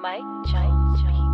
Mike Jones Beats.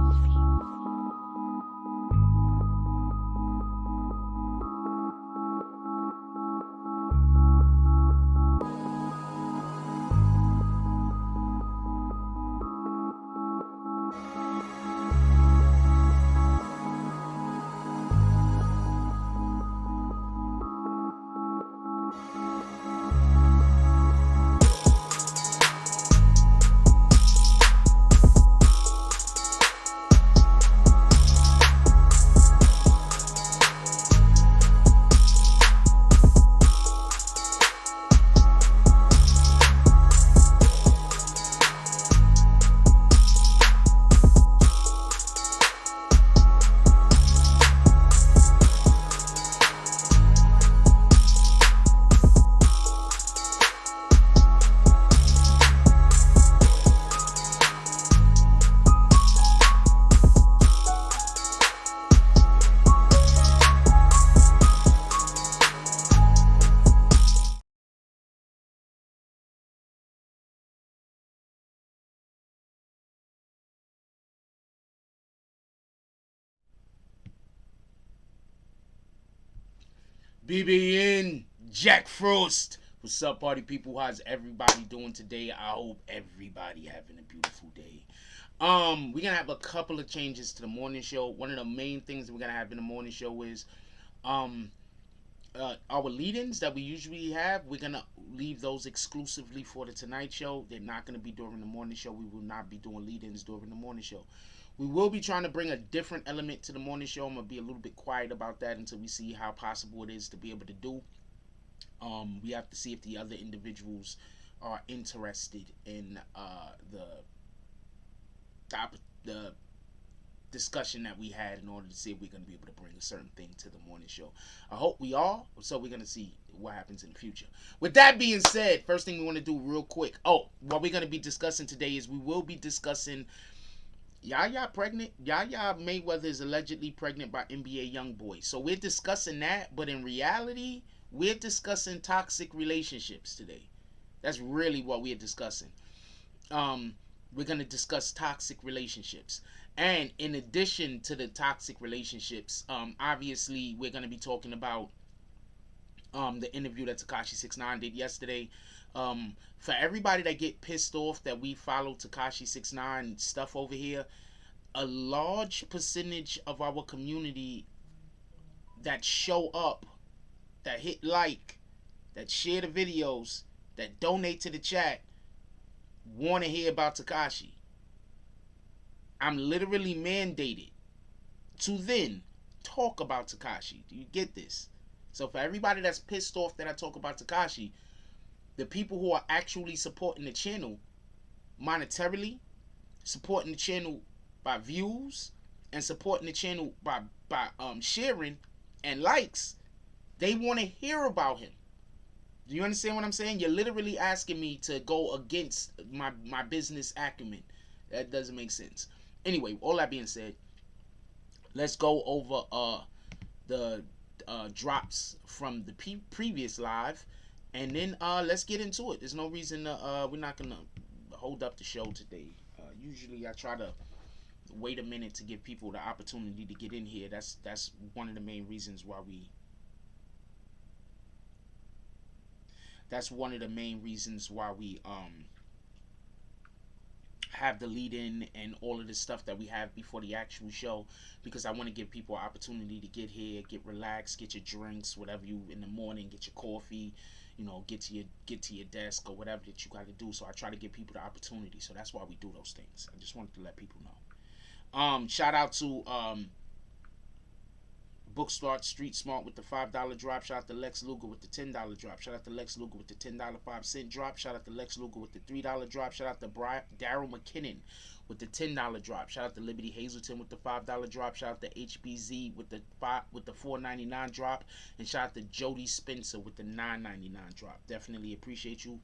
BBN Jack Frost. What's up, party people? How's everybody doing today? I hope everybody having a beautiful day. We're gonna have a couple of changes to the morning show. One of the main things that we're gonna have in the morning show is um our lead-ins that we usually have. We're gonna leave those exclusively for the Tonight Show. They're not gonna be during the morning show. We will not be doing lead-ins during the morning show. We will be trying to bring a different element to the morning show. I'm gonna be a little bit quiet about that until we see how possible it is to be able to do. We have to see if the other individuals are interested in the discussion that we had in order to see if we're going to be able to bring a certain thing to the morning show. I hope we are, so we're going to see what happens in the future. With that being said, first thing we want to do real quick. What we're going to be discussing today is we will be discussing Yaya pregnant. Yaya Mayweather is allegedly pregnant by NBA Youngboy. So we're discussing that, but in reality, we're discussing toxic relationships today. That's really what we're discussing. We're going to discuss toxic relationships. And in addition to the toxic relationships, obviously we're going to be talking about the interview that Tekashi 69 did yesterday. For everybody that get pissed off that we follow Tekashi 69 stuff over here, a large percentage of our community that show up, that hit like, that share the videos, that donate to the chat, want to hear about Tekashi. I'm literally mandated to then talk about Tekashi. Do you get this? So for everybody that's pissed off that I talk about Tekashi, the people who are actually supporting the channel monetarily, supporting the channel by views, and supporting the channel by sharing and likes, they want to hear about him. Do you understand what I'm saying? You're literally asking me to go against my business acumen. That doesn't make sense. Anyway, all that being said, let's go over the drops from the previous live, and then let's get into it. There's no reason we're not gonna hold up the show today. Usually I try to wait a minute to give people the opportunity to get in here. That's one of the main reasons why we. That's one of the main reasons why we have the lead in and all of the stuff that we have before the actual show, because I want to give people an opportunity to get here, get relaxed, get your drinks, whatever you in the morning, get your coffee, get to your desk or whatever that you got to do. So I try to give people the opportunity. So that's why we do those things. I just wanted to let people know. Shout out to Bookstart Street Smart with the $5 drop. Shout out to Lex Luger with the $10 drop. Shout out to Lex Luger with the $10 5-cent drop. Shout out to Lex Luger with the $3 drop. Shout out to Daryl McKinnon with the $10 drop. Shout out to Liberty Hazelton with the $5 drop. Shout out to HBZ with the $4.99 drop. And shout out to Jody Spencer with the $9.99 drop. Definitely appreciate you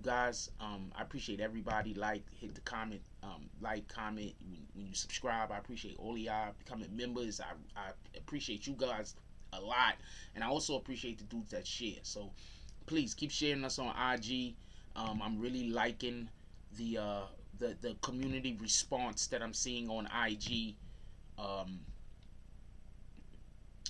guys. I appreciate everybody. Hit the comment, comment when you subscribe. I appreciate all of y'all becoming members. I appreciate you guys a lot, and I also appreciate the dudes that share. So please keep sharing us on IG. I'm really liking the the community response that I'm seeing on IG. Um,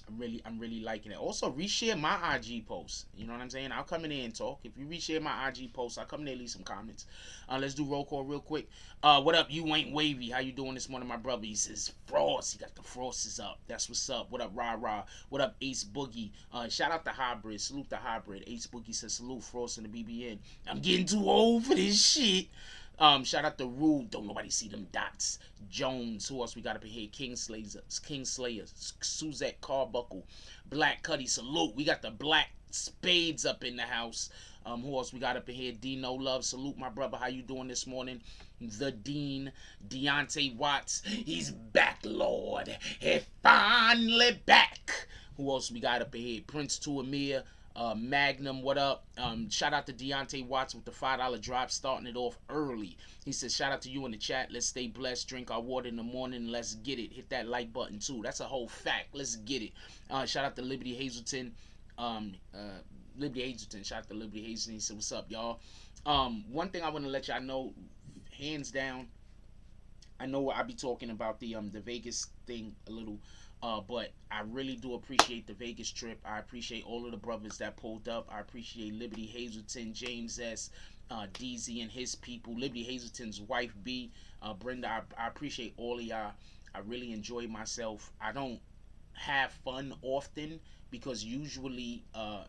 I'm really liking it. Also, reshare my IG posts. You know what I'm saying? I'll come in there and talk. If you reshare my IG posts, I'll come in there and leave some comments. Let's do roll call real quick. What up? You ain't wavy. How you doing this morning, my brother? He says Frost. He got the Frosts up. That's what's up. What up, Rah Rah? What up, Ace Boogie? Shout out the Hybrid. Salute the Hybrid. Ace Boogie says salute Frost and the BBN. I'm getting too old for this shit. Shout out to Rude. Don't nobody see them dots. Jones. Who else we got up in here? King Slayer. Suzette Carbuckle. Black Cuddy. Salute. We got the Black Spades up in the house. Who else we got up in here? Dino Love. Salute, my brother. How you doing this morning? The Dean. Deontay Watts. He's back, Lord. He finally back. Who else we got up in here? Prince to Amir. Magnum, what up? Shout out to Deontay Watts with the $5 drop, starting it off early. He says, shout out to you in the chat. Let's stay blessed. Drink our water in the morning. Let's get it. Hit that like button too. That's a whole fact. Let's get it. Shout out to Liberty Hazelton. Liberty Hazelton. Shout out to Liberty Hazelton. He said, what's up, y'all? One thing I want to let y'all know, hands down, I know I be talking about the Vegas thing a little. But I really do appreciate the Vegas trip. I appreciate all of the brothers that pulled up. I appreciate Liberty Hazelton, James S., DZ and his people, Liberty Hazelton's wife B, Brenda. I appreciate all of y'all. I really enjoy myself. I don't have fun often because usually I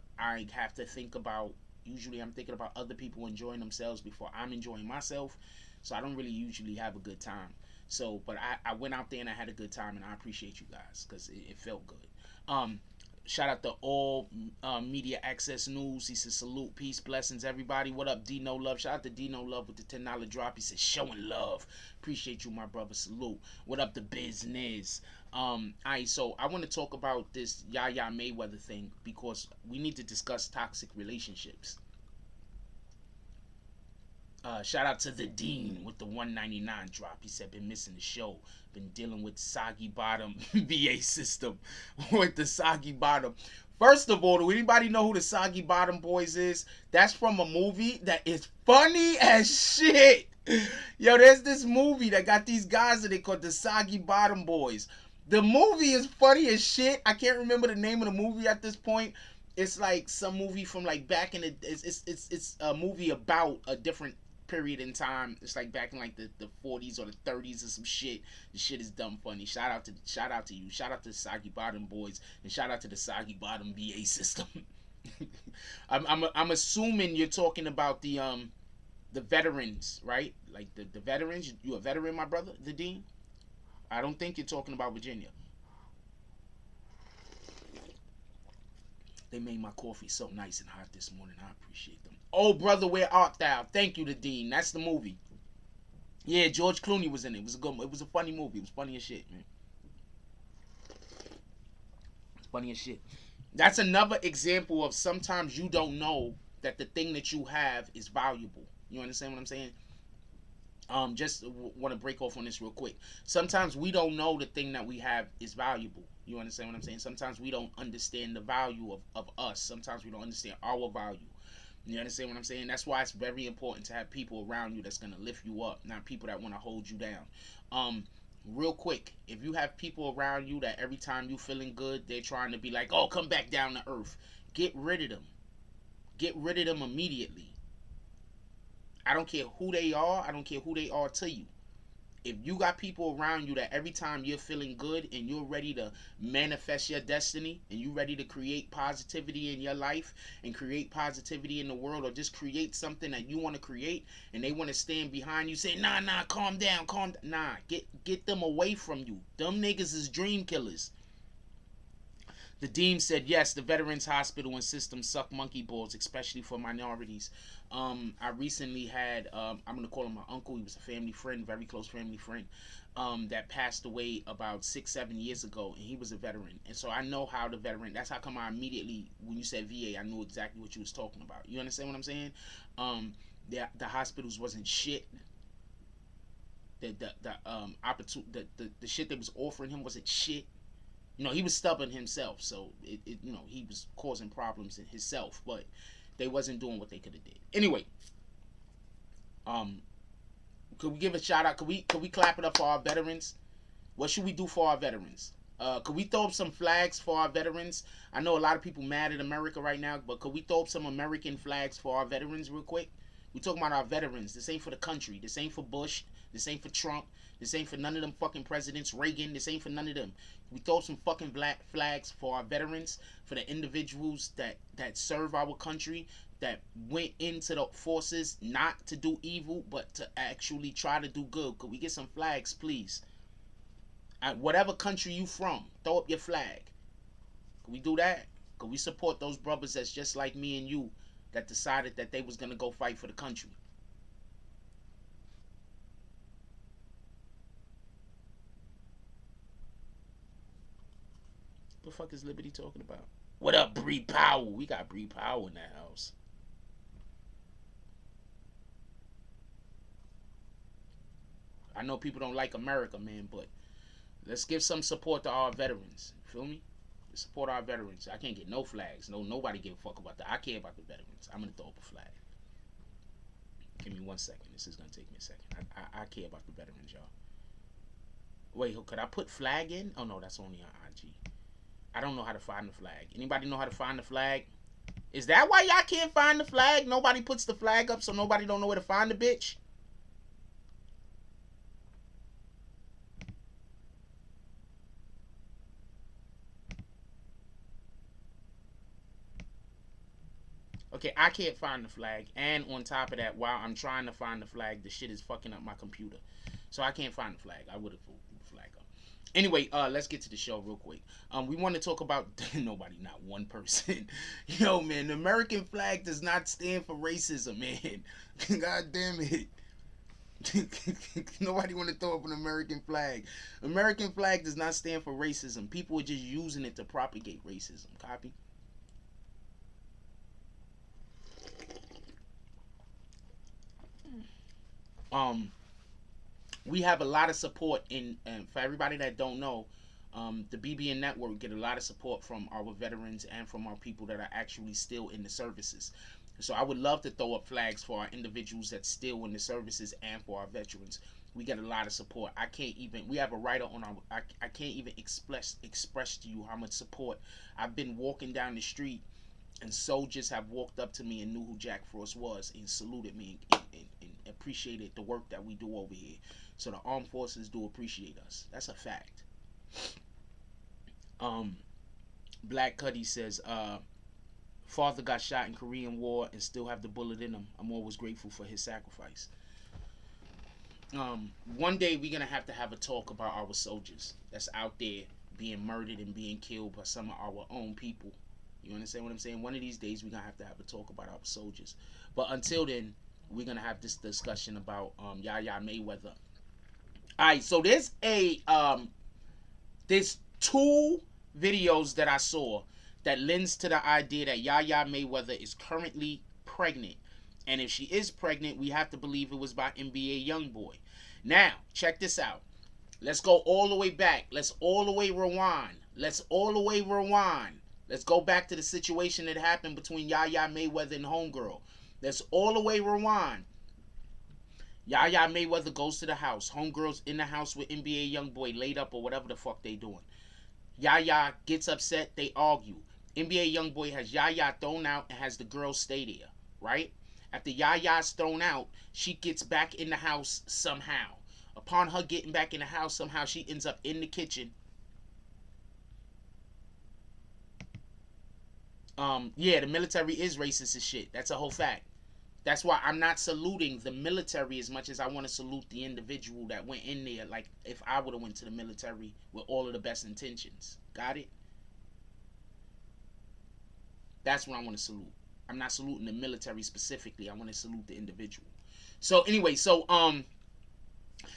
have to think about. Usually I'm thinking about other people enjoying themselves before I'm enjoying myself. So I don't really usually have a good time. So, but I went out there and I had a good time, and I appreciate you guys because it felt good. Shout out to all Media Access News. He says salute, peace, blessings, everybody. What up, Dino Love? Shout out to Dino Love with the $10 drop. He says showing love. Appreciate you, my brother. Salute. What up, the business? Alright, so I want to talk about this Yaya Mayweather thing because we need to discuss toxic relationships. Shout out to the Dean with the $1.99 drop. He said, been missing the show. Been dealing with soggy bottom VA system with the soggy bottom. First of all, do anybody know who the Soggy Bottom Boys is? That's from a movie that is funny as shit. Yo, there's this movie that got these guys in it called the Soggy Bottom Boys. The movie is funny as shit. I can't remember the name of the movie at this point. It's like some movie from like back in the. It's a movie about a different period in time. It's like back in like the 40s or the 30s or some shit. The shit is dumb funny. Shout out to you. Shout out to the Soggy Bottom Boys, and shout out to the Soggy Bottom VA system. I'm assuming you're talking about the veterans, right? Like the veterans. You a veteran, my brother, the Dean? I don't think you're talking about Virginia. They made my coffee so nice and hot this morning. I appreciate them. Oh, brother, where art thou? Thank you, the Dean. That's the movie. Yeah, George Clooney was in it. It was a funny movie. It was funny as shit, man. Funny as shit. That's another example of sometimes you don't know that the thing that you have is valuable. You understand what I'm saying? Just want to break off on this real quick. Sometimes we don't know the thing that we have is valuable. You understand what I'm saying? Sometimes we don't understand the value of us. Sometimes we don't understand our value. You understand what I'm saying? That's why it's very important to have people around you that's going to lift you up, not people that want to hold you down. Real quick, if you have people around you that every time you feeling good, they're trying to be like, oh, come back down to earth. Get rid of them. Get rid of them immediately. I don't care who they are. I don't care who they are to you. If you got people around you that every time you're feeling good and you're ready to manifest your destiny and you're ready to create positivity in your life and create positivity in the world, or just create something that you want to create, and they want to stand behind you, say, nah, calm down. Nah, get them away from you. Them niggas is dream killers. The Dean said, yes, the Veterans Hospital and system suck monkey balls, especially for minorities. I recently had, I'm going to call him my uncle. He was a family friend, very close family friend, that passed away about 6-7 years ago, and he was a veteran. And so I know how the veteran, that's how come I immediately, when you said VA, I knew exactly what you was talking about. You understand what I'm saying? The hospitals wasn't shit. The shit they was offering him wasn't shit. You know, he was stubborn himself, so you know, he was causing problems in himself, but they wasn't doing what they could have did. Anyway, Could we give a shout out? Could we clap it up for our veterans? What should we do for our veterans? Could we throw up some flags for our veterans? I know a lot of people mad at America right now, but could we throw up some American flags for our veterans real quick? We talking about our veterans. This ain't for the country. This ain't for Bush. This ain't for Trump. This ain't for none of them fucking presidents. Reagan. This ain't for none of them. We throw some fucking black flags for our veterans, for the individuals that serve our country, that went into the forces not to do evil, but to actually try to do good. Could we get some flags, please? At whatever country you from, throw up your flag. Could we do that? Could we support those brothers that's just like me and you that decided that they was gonna go fight for the country? What the fuck is Liberty talking about? What up, Bree Powell? We got Bree Powell in that house. I know people don't like America, man, but let's give some support to our veterans. You feel me? Let's support our veterans. I can't get no flags. Nobody give a fuck about that. I care about the veterans. I'm gonna throw up a flag. Give me 1 second. This is gonna take me a second. I care about the veterans, y'all. Wait, could I put flag in? Oh no, that's only on IG. I don't know how to find the flag. Anybody know how to find the flag? Is that why y'all can't find the flag? Nobody puts the flag up, so nobody don't know where to find the bitch? Okay, I can't find the flag, and on top of that, while I'm trying to find the flag, the shit is fucking up my computer. So I can't find the flag. I would have pulled the flag up. Anyway, let's get to the show real quick. We want to talk about nobody, not one person. Yo, man, the American flag does not stand for racism, man. God damn it. Nobody want to throw up an American flag. American flag does not stand for racism. People are just using it to propagate racism. Copy? We have a lot of support and for everybody that don't know, the BBN network get a lot of support from our veterans and from our people that are actually still in the services. So I would love to throw up flags for our individuals that's still in the services and for our veterans. We get a lot of support. I can't even, we have a writer on our, I can't even express to you how much support. I've been walking down the street and soldiers have walked up to me and knew who Jack Frost was and saluted me and appreciated the work that we do over here. So the armed forces do appreciate us. That's a fact. Black Cuddy says, father got shot in Korean War and still have the bullet in him. I'm always grateful for his sacrifice. One day we're gonna have a talk about our soldiers that's out there being murdered and being killed by some of our own people. You understand what I'm saying? One of these days we're gonna have a talk about our soldiers. But until then, we're gonna have this discussion about Yaya Mayweather. Alright, so there's two videos that I saw that lends to the idea that Yaya Mayweather is currently pregnant. And if she is pregnant, we have to believe it was by NBA Youngboy. Now, check this out. Let's go all the way back. Let's all the way rewind. Let's go back to the situation that happened between Yaya Mayweather and Homegirl. Let's all the way rewind. Yaya Mayweather goes to the house. Homegirl's in the house with NBA Youngboy laid up or whatever the fuck they doing. Yaya gets upset. They argue. NBA Youngboy has Yaya thrown out and has the girl stay there. Right? After Yaya's thrown out, she gets back in the house somehow. Upon her getting back in the house, somehow she ends up in the kitchen. Yeah, the military is racist as shit. That's a whole fact. That's why I'm not saluting the military as much as I want to salute the individual that went in there. Like if I would have went to the military with all of the best intentions. Got it? That's what I want to salute. I'm not saluting the military specifically. I want to salute the individual. So anyway,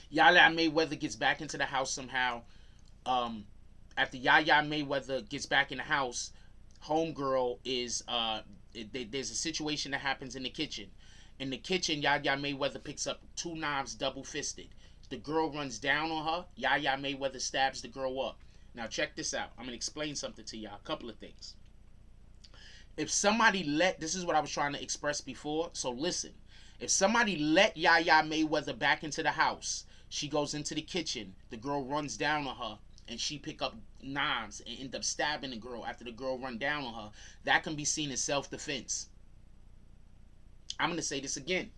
Yaya Mayweather gets back into the house somehow. After Yaya Mayweather gets back in the house, Homegirl is there's a situation that happens in the kitchen. In the kitchen, Yaya Mayweather picks up two knives double fisted. The girl runs down on her. Yaya Mayweather stabs the girl up. Now check this out. I'm gonna explain something to y'all. A couple of things. If somebody this is what I was trying to express before. So listen. If somebody let Yaya Mayweather back into the house, she goes into the kitchen, the girl runs down on her, and she pick up knives and end up stabbing the girl after the girl run down on her, that can be seen as self-defense. I'm going to say this again.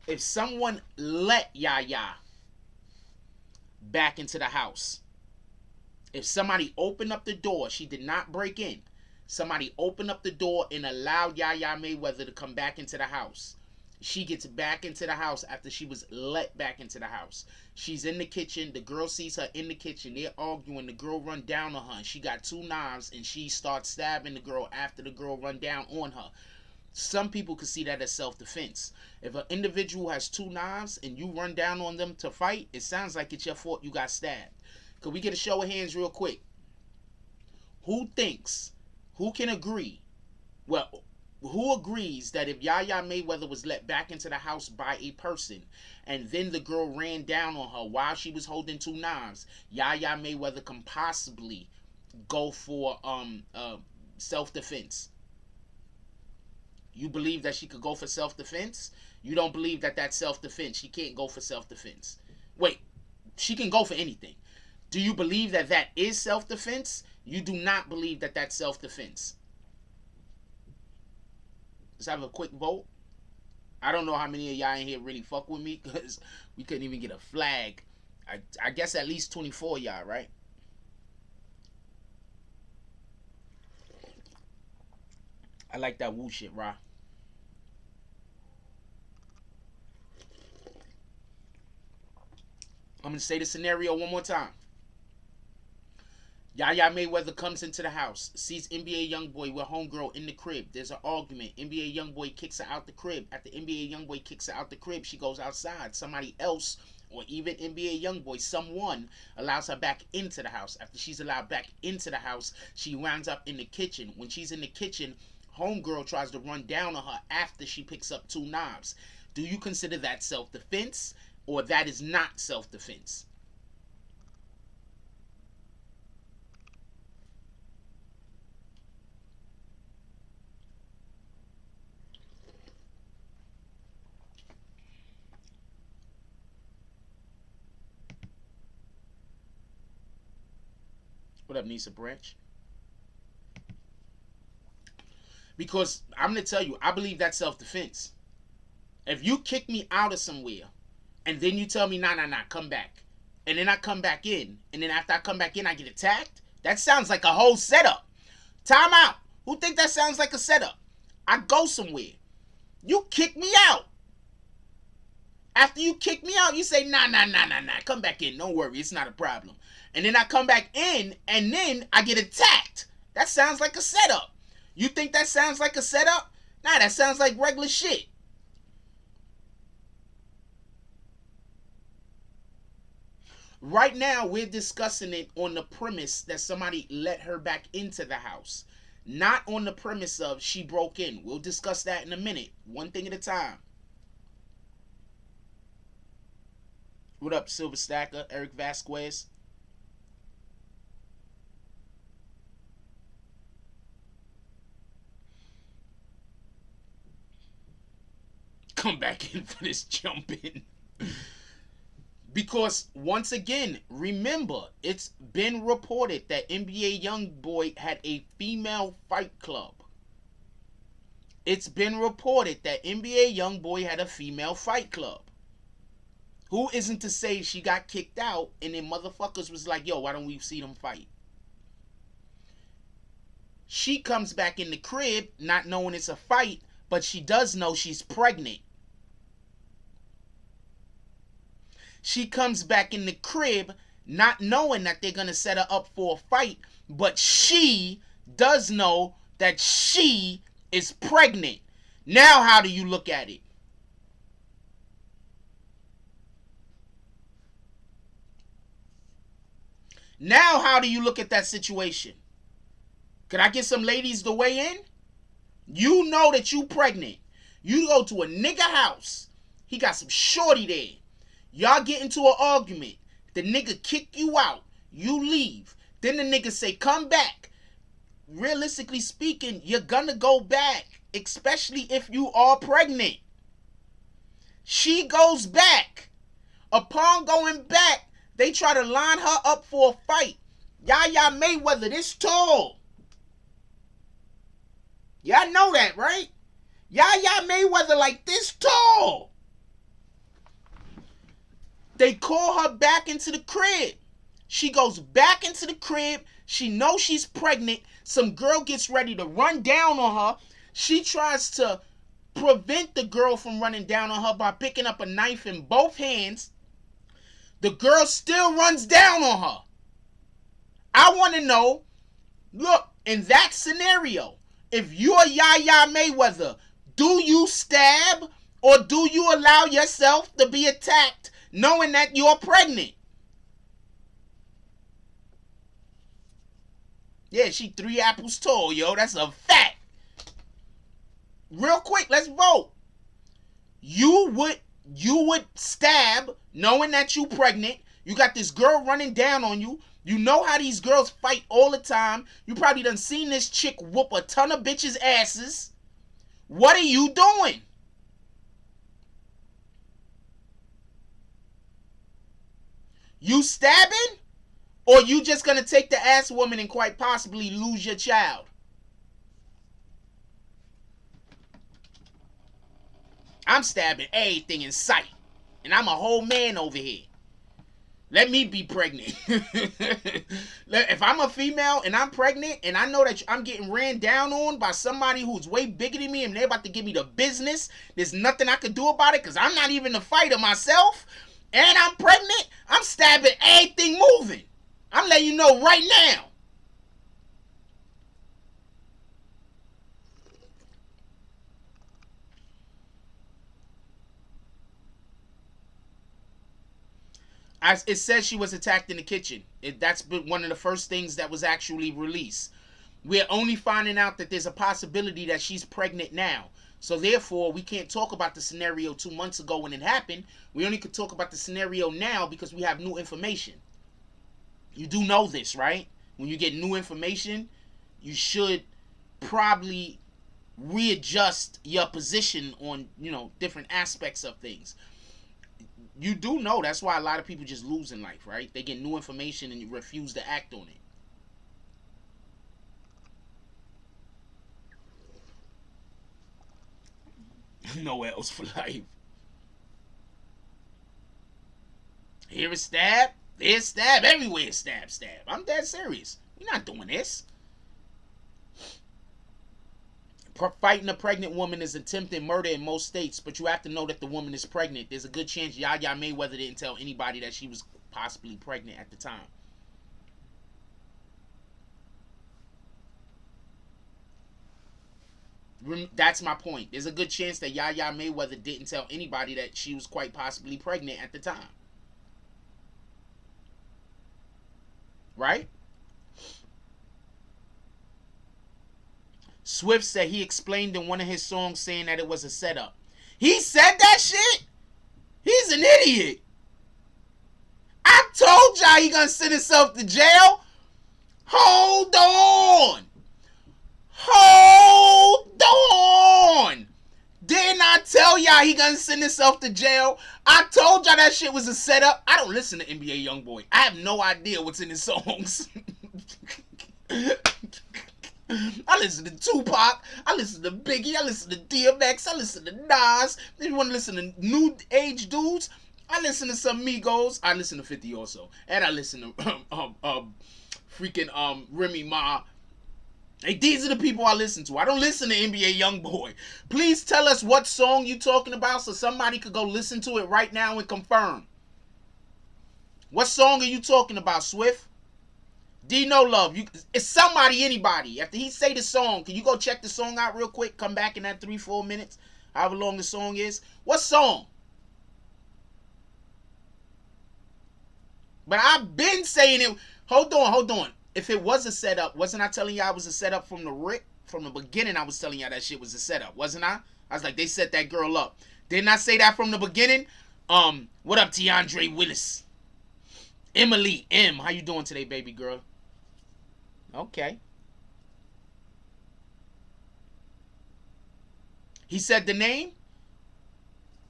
If someone let Yaya back into the house, if somebody opened up the door, she did not break in, somebody opened up the door and allowed Yaya Mayweather to come back into the house, she gets back into the house after she was let back into the house. She's in the kitchen. The girl sees her in the kitchen. They're arguing. The girl run down on her. And she got 2 knives and she starts stabbing the girl after the girl run down on her. Some people could see that as self-defense. If an individual has 2 knives and you run down on them to fight, it sounds like it's your fault you got stabbed. Could we get a show of hands real quick? Who can agree? Well, who agrees that if Yaya Mayweather was let back into the house by a person and then the girl ran down on her while she was holding 2 knives, Yaya Mayweather can possibly go for self-defense? You believe that she could go for self-defense? You don't believe that that's self-defense? She can't go for self-defense. Wait, she can go for anything. Do you believe that that is self-defense? You do not believe that that's self-defense. Let's have a quick vote. I don't know how many of y'all in here really fuck with me because we couldn't even get a flag. I guess at least 24 y'all, right? I like that woo shit, Ra. I'm going to say the scenario one more time. Yaya Mayweather comes into the house, sees NBA Youngboy with homegirl in the crib. There's an argument. NBA Youngboy kicks her out the crib. After NBA Youngboy kicks her out the crib, she goes outside. Somebody else, or even NBA Youngboy, someone allows her back into the house. After she's allowed back into the house, she winds up in the kitchen. When she's in the kitchen, homegirl tries to run down on her after she picks up 2 knives. Do you consider that self-defense, or that is not self-defense? What up, Nisa Branch? Because I'm going to tell you, I believe that's self-defense. If you kick me out of somewhere, and then you tell me, nah, come back. And then I come back in, and then after I come back in, I get attacked? That sounds like a whole setup. Time out. Who think that sounds like a setup? I go somewhere. You kick me out. After you kick me out, you say, nah, come back in. Don't worry, it's not a problem. And then I come back in, and then I get attacked. That sounds like a setup. You think that sounds like a setup? Nah, that sounds like regular shit. Right now, we're discussing it on the premise that somebody let her back into the house. Not on the premise of she broke in. We'll discuss that in a minute. One thing at a time. What up, Silver Stacker? Eric Vasquez? Come back in for this jumping. Because, once again, remember, it's been reported that NBA Youngboy had a female fight club. It's been reported that NBA Youngboy had a female fight club. Who isn't to say she got kicked out and then motherfuckers was like, yo, why don't we see them fight? She comes back in the crib not knowing it's a fight, but she does know she's pregnant. She comes back in the crib not knowing that they're going to set her up for a fight, but she does know that she is pregnant. Now how do you look at it? Now how do you look at that situation? Can I get some ladies to weigh in? You know that you pregnant. You go to a nigga house. He got some shorty there. Y'all get into an argument. The nigga kick you out. You leave. Then the nigga say, come back. Realistically speaking, you're gonna go back. Especially if you are pregnant. She goes back. Upon going back, they try to line her up for a fight. Yaya Mayweather, this tall. Y'all know that, right? Yaya Mayweather like this tall. They call her back into the crib. She goes back into the crib. She knows she's pregnant. Some girl gets ready to run down on her. She tries to prevent the girl from running down on her by picking up a knife in both hands. The girl still runs down on her. I want to know, look, in that scenario, if you're Yaya Mayweather, do you stab or do you allow yourself to be attacked knowing that you're pregnant? Yeah, she 3 apples tall, yo. That's a fact. Real quick, let's vote. You would stab knowing that you pregnant. You got this girl running down on you. You know how these girls fight all the time. You probably done seen this chick whoop a ton of bitches' asses. What are you doing? You stabbing? Or you just gonna take the ass woman and quite possibly lose your child? I'm stabbing everything in sight. And I'm a whole man over here. Let me be pregnant. If I'm a female and I'm pregnant and I know that I'm getting ran down on by somebody who's way bigger than me and they're about to give me the business, there's nothing I can do about it because I'm not even a fighter myself, and I'm pregnant, I'm stabbing everything moving. I'm letting you know right now. It says she was attacked in the kitchen. That's been one of the first things that was actually released. We're only finding out that there's a possibility that she's pregnant now. So therefore, we can't talk about the scenario 2 months ago when it happened. We only could talk about the scenario now because we have new information. You do know this, right? When you get new information, you should probably readjust your position on, different aspects of things. You do know that's why a lot of people just lose in life, right? They get new information and you refuse to act on it. Nowhere else for life. Here is stab, there's stab, everywhere is stab, stab. I'm dead serious. We're not doing this. Fighting a pregnant woman is attempted murder in most states, but you have to know that the woman is pregnant. There's a good chance Yaya Mayweather didn't tell anybody that she was possibly pregnant at the time. That's my point. There's a good chance that Yaya Mayweather didn't tell anybody that she was quite possibly pregnant at the time. Right? Swift said he explained in one of his songs saying that it was a setup. He said that shit? He's an idiot. I told y'all he gonna send himself to jail. Hold on. Hold on. Didn't I tell y'all he gonna send himself to jail? I told y'all that shit was a setup. I don't listen to NBA Youngboy. I have no idea what's in his songs. I listen to Tupac, I listen to Biggie, I listen to DMX, I listen to Nas. If you want to listen to new age dudes, I listen to some Migos. I listen to 50 also. And I listen to freaking Remy Ma. Hey, these are the people I listen to. I don't listen to NBA Youngboy. Please tell us what song you talking about so somebody could go listen to it right now and confirm. What song are you talking about, Swift? Dino Love, it's somebody, anybody. After he say the song, can you go check the song out real quick? Come back in that 3-4 minutes, however long the song is. What song? But I've been saying it. Hold on. If it was a setup, wasn't I telling y'all it was a setup from the beginning? I was telling y'all that shit was a setup, wasn't I? I was like, they set that girl up. Didn't I say that from the beginning? What up, Tiandre Willis? Emily M, how you doing today, baby girl? Okay. He said the name?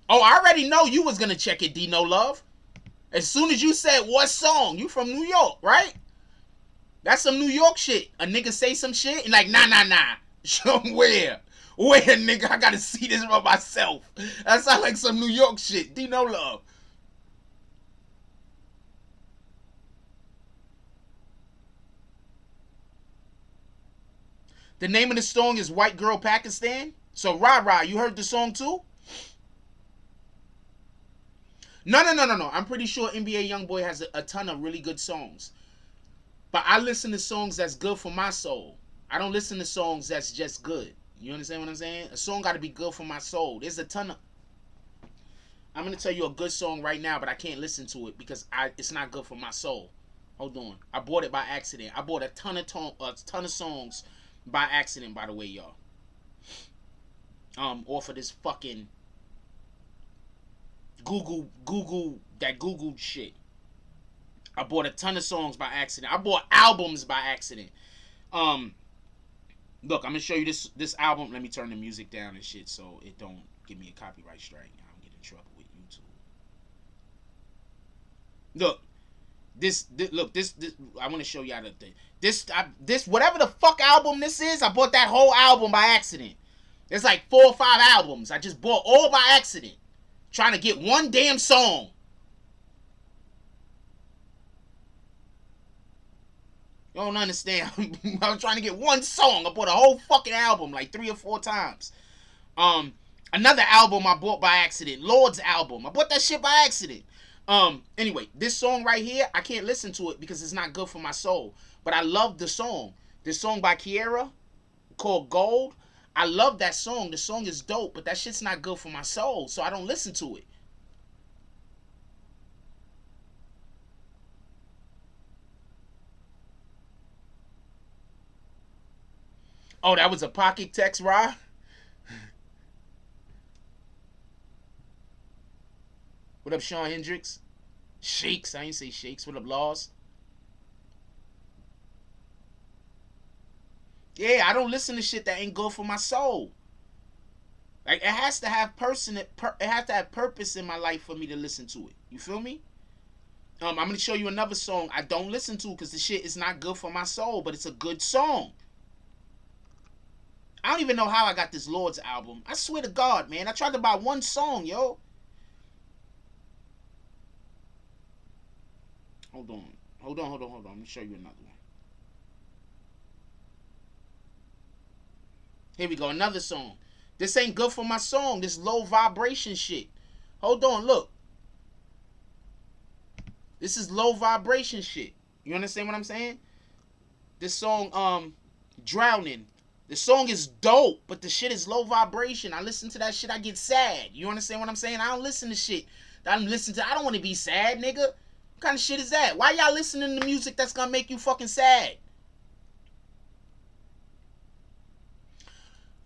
Oh, I already know you was gonna check it, D No Love. As soon as you said what song, you from New York, right? That's some New York shit. A nigga say some shit and like, nah. Show him where. Where, nigga? I gotta see this for myself. That sounds like some New York shit. D No Love. The name of the song is White Girl Pakistan. So, rah, you heard the song too? No. I'm pretty sure NBA Youngboy has a ton of really good songs. But I listen to songs that's good for my soul. I don't listen to songs that's just good. You understand what I'm saying? A song got to be good for my soul. There's a ton of. I'm gonna tell you a good song right now, but I can't listen to it because it's not good for my soul. Hold on, I bought it by accident. I bought a ton of songs by accident. By the way, y'all. Off of this fucking Google shit. I bought a ton of songs by accident. I bought albums by accident. Um, Look, I'm gonna show you this album. Let me turn the music down and shit so it don't give me a copyright strike. I don't get in trouble with YouTube. Look, this I want to show y'all the thing. This whatever the fuck album this is, I bought that whole album by accident. There's like 4 or 5 albums I just bought all by accident, trying to get one damn song. You don't understand. I was trying to get one song. I bought a whole fucking album like 3 or 4 times. Another album I bought by accident. Lord's album. I bought that shit by accident. Anyway, this song right here, I can't listen to it because it's not good for my soul. But I love the song. This song by Kiera called Gold. I love that song. The song is dope, but that shit's not good for my soul, so I don't listen to it. Oh, that was a pocket text, Ra? What up, Sean Hendricks? Shakes. I ain't say Shakes. What up, Laws? Yeah, I don't listen to shit that ain't good for my soul. Like it has to have it has to have purpose in my life for me to listen to it. You feel me? I'm gonna show you another song I don't listen to because the shit is not good for my soul, but it's a good song. I don't even know how I got this Lord's album. I swear to God, man. I tried to buy one song, yo. Hold on. Let me show you another one. Here we go, another song. This ain't good for my song. This low vibration shit. Hold on, look. This is low vibration shit. You understand what I'm saying? This song, Drowning. The song is dope, but the shit is low vibration. I listen to that shit, I get sad. You understand what I'm saying? I don't listen to shit that I'm listening to. I don't want to be sad, nigga. What kind of shit is that? Why y'all listening to music that's gonna make you fucking sad?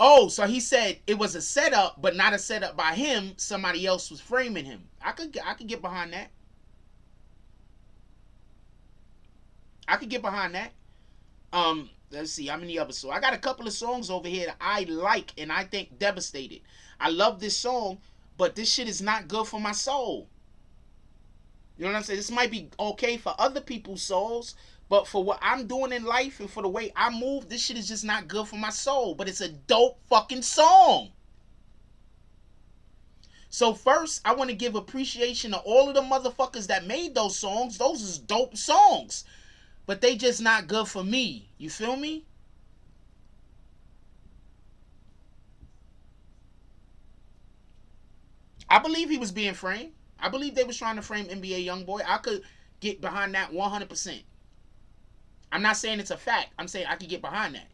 Oh, so he said it was a setup, but not a setup by him. Somebody else was framing him. I could get behind that. I could get behind that. Let's see how many other songs. I got a couple of songs over here that I like and I think devastated. I love this song, but this shit is not good for my soul. You know what I'm saying? This might be okay for other people's souls, but for what I'm doing in life and for the way I move, this shit is just not good for my soul. But it's a dope fucking song. So first, I want to give appreciation to all of the motherfuckers that made those songs. Those is dope songs. But they just not good for me. You feel me? I believe he was being framed. I believe they was trying to frame NBA Youngboy. I could get behind that 100%. I'm not saying it's a fact. I'm saying I could get behind that.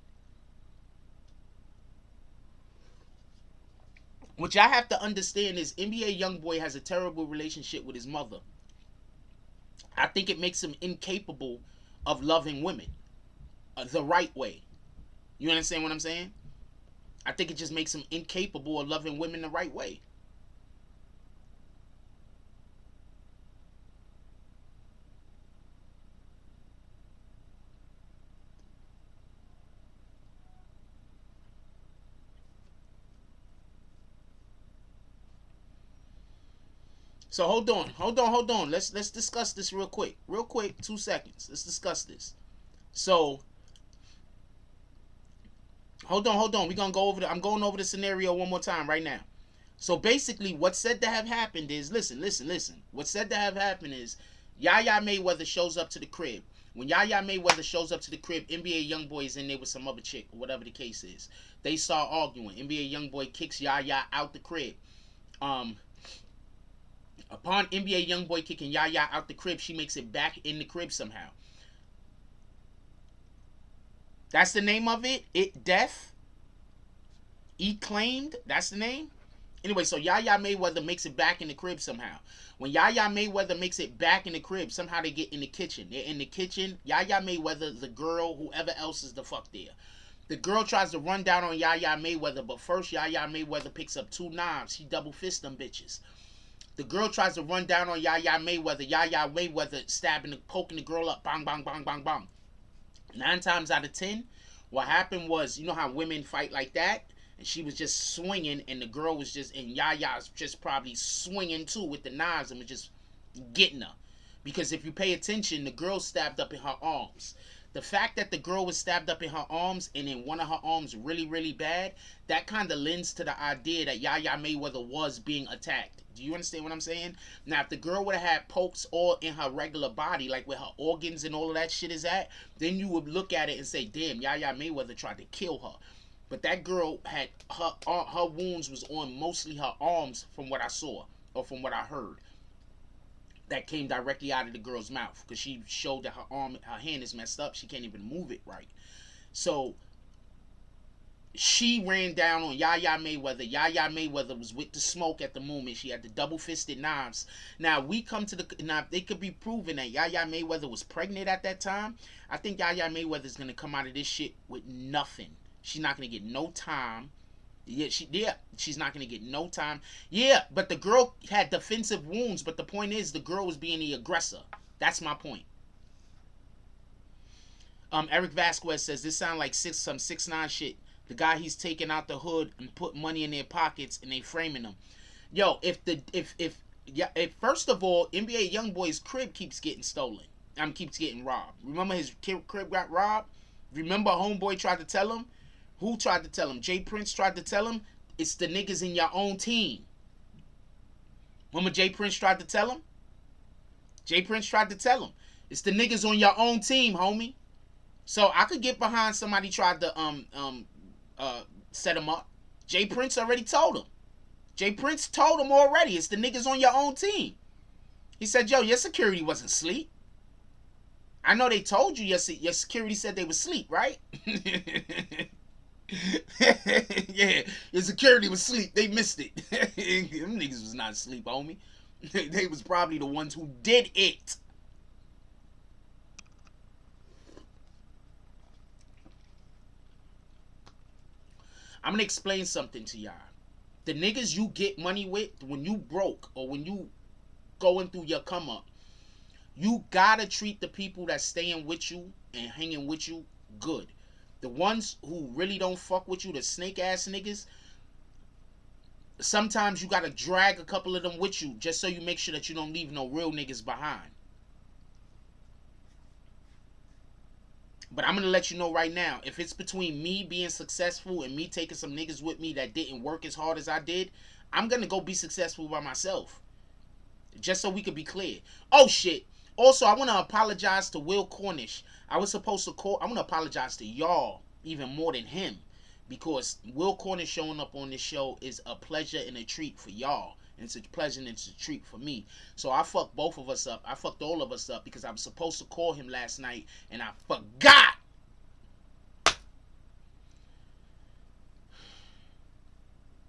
What y'all have to understand is NBA Youngboy has a terrible relationship with his mother. I think it makes him incapable of loving women the right way. You understand what I'm saying? I think it just makes him incapable of loving women the right way. So hold on. Let's discuss this real quick. 2 seconds. Let's discuss this. So hold on. We gonna go over I'm going over the scenario one more time right now. So basically, what's said to have happened is listen. What's said to have happened is Yaya Mayweather shows up to the crib. When Yaya Mayweather shows up to the crib, NBA Youngboy is in there with some other chick, or whatever the case is. They start arguing. NBA Youngboy kicks Yaya out the crib. Upon NBA Youngboy kicking Yaya out the crib, she makes it back in the crib somehow. That's the name of it. It Death. E claimed. That's the name. Anyway, so Yaya Mayweather makes it back in the crib somehow. When Yaya Mayweather makes it back in the crib, somehow they get in the kitchen. They're in the kitchen. Yaya Mayweather, the girl, whoever else is the fuck there. The girl tries to run down on Yaya Mayweather, but first Yaya Mayweather picks up 2 knives. He double fists them bitches. The girl tries to run down on Yaya Mayweather. Yaya Mayweather stabbing, poking the girl up. Bang, bang, bang, bang, bang. 9 times out of 10, what happened was, you know how women fight like that? And she was just swinging, and the girl was just, and Yaya's just probably swinging too with the knives and was just getting her. Because if you pay attention, the girl stabbed up in her arms. The fact that the girl was stabbed up in her arms and in one of her arms really, really bad, that kind of lends to the idea that Yaya Mayweather was being attacked. Do you understand what I'm saying? Now, if the girl would have had pokes all in her regular body, like where her organs and all of that shit is at, then you would look at it and say, damn, Yaya Mayweather tried to kill her. But that girl had, her wounds was on mostly her arms from what I saw, or from what I heard. That came directly out of the girl's mouth, because she showed that her hand is messed up. She can't even move it right. So she ran down on Yaya Mayweather. Yaya Mayweather was with the smoke at the moment. She had the double-fisted knives. Now, they could be proven that Yaya Mayweather was pregnant at that time. I think Yaya Mayweather is going to come out of this shit with nothing. She's not going to get no time. She's not going to get no time. Yeah, but the girl had defensive wounds, but the point is the girl was being the aggressor. That's my point. Eric Vasquez says this sound like some 6ix9ine shit. The guy he's taking out the hood and put money in their pockets and they framing them. Yo, if first of all, NBA Youngboy's crib keeps getting stolen. Keeps getting robbed. Remember his crib got robbed? Remember homeboy tried to tell him? Who tried to tell him? Jay Prince tried to tell him? It's the niggas in your own team. Remember Jay Prince tried to tell him? Jay Prince tried to tell him. It's the niggas on your own team, homie. So I could get behind somebody tried to set him up. Jay Prince already told him. Jay Prince told him already. It's the niggas on your own team. He said, yo, your security wasn't asleep. I know they told you your security said they was asleep, right? Yeah, your security was asleep. They missed it. Them niggas was not asleep, homie. They was probably the ones who did it. I'm gonna explain something to y'all. The niggas you get money with, when you broke or when you going through your come up, you gotta treat the people that's staying with you and hanging with you good. The ones who really don't fuck with you, the snake ass niggas, sometimes you gotta drag a couple of them with you just so you make sure that you don't leave no real niggas behind. But I'm gonna let you know right now, if it's between me being successful and me taking some niggas with me that didn't work as hard as I did, I'm gonna go be successful by myself. Just so we could be clear. Oh shit. Also, I want to apologize to Will Cornish. I want to apologize to y'all even more than him. Because Will Cornish showing up on this show is a pleasure and a treat for y'all. And it's a pleasure and it's a treat for me. So I fucked both of us up. I fucked all of us up because I was supposed to call him last night and I forgot.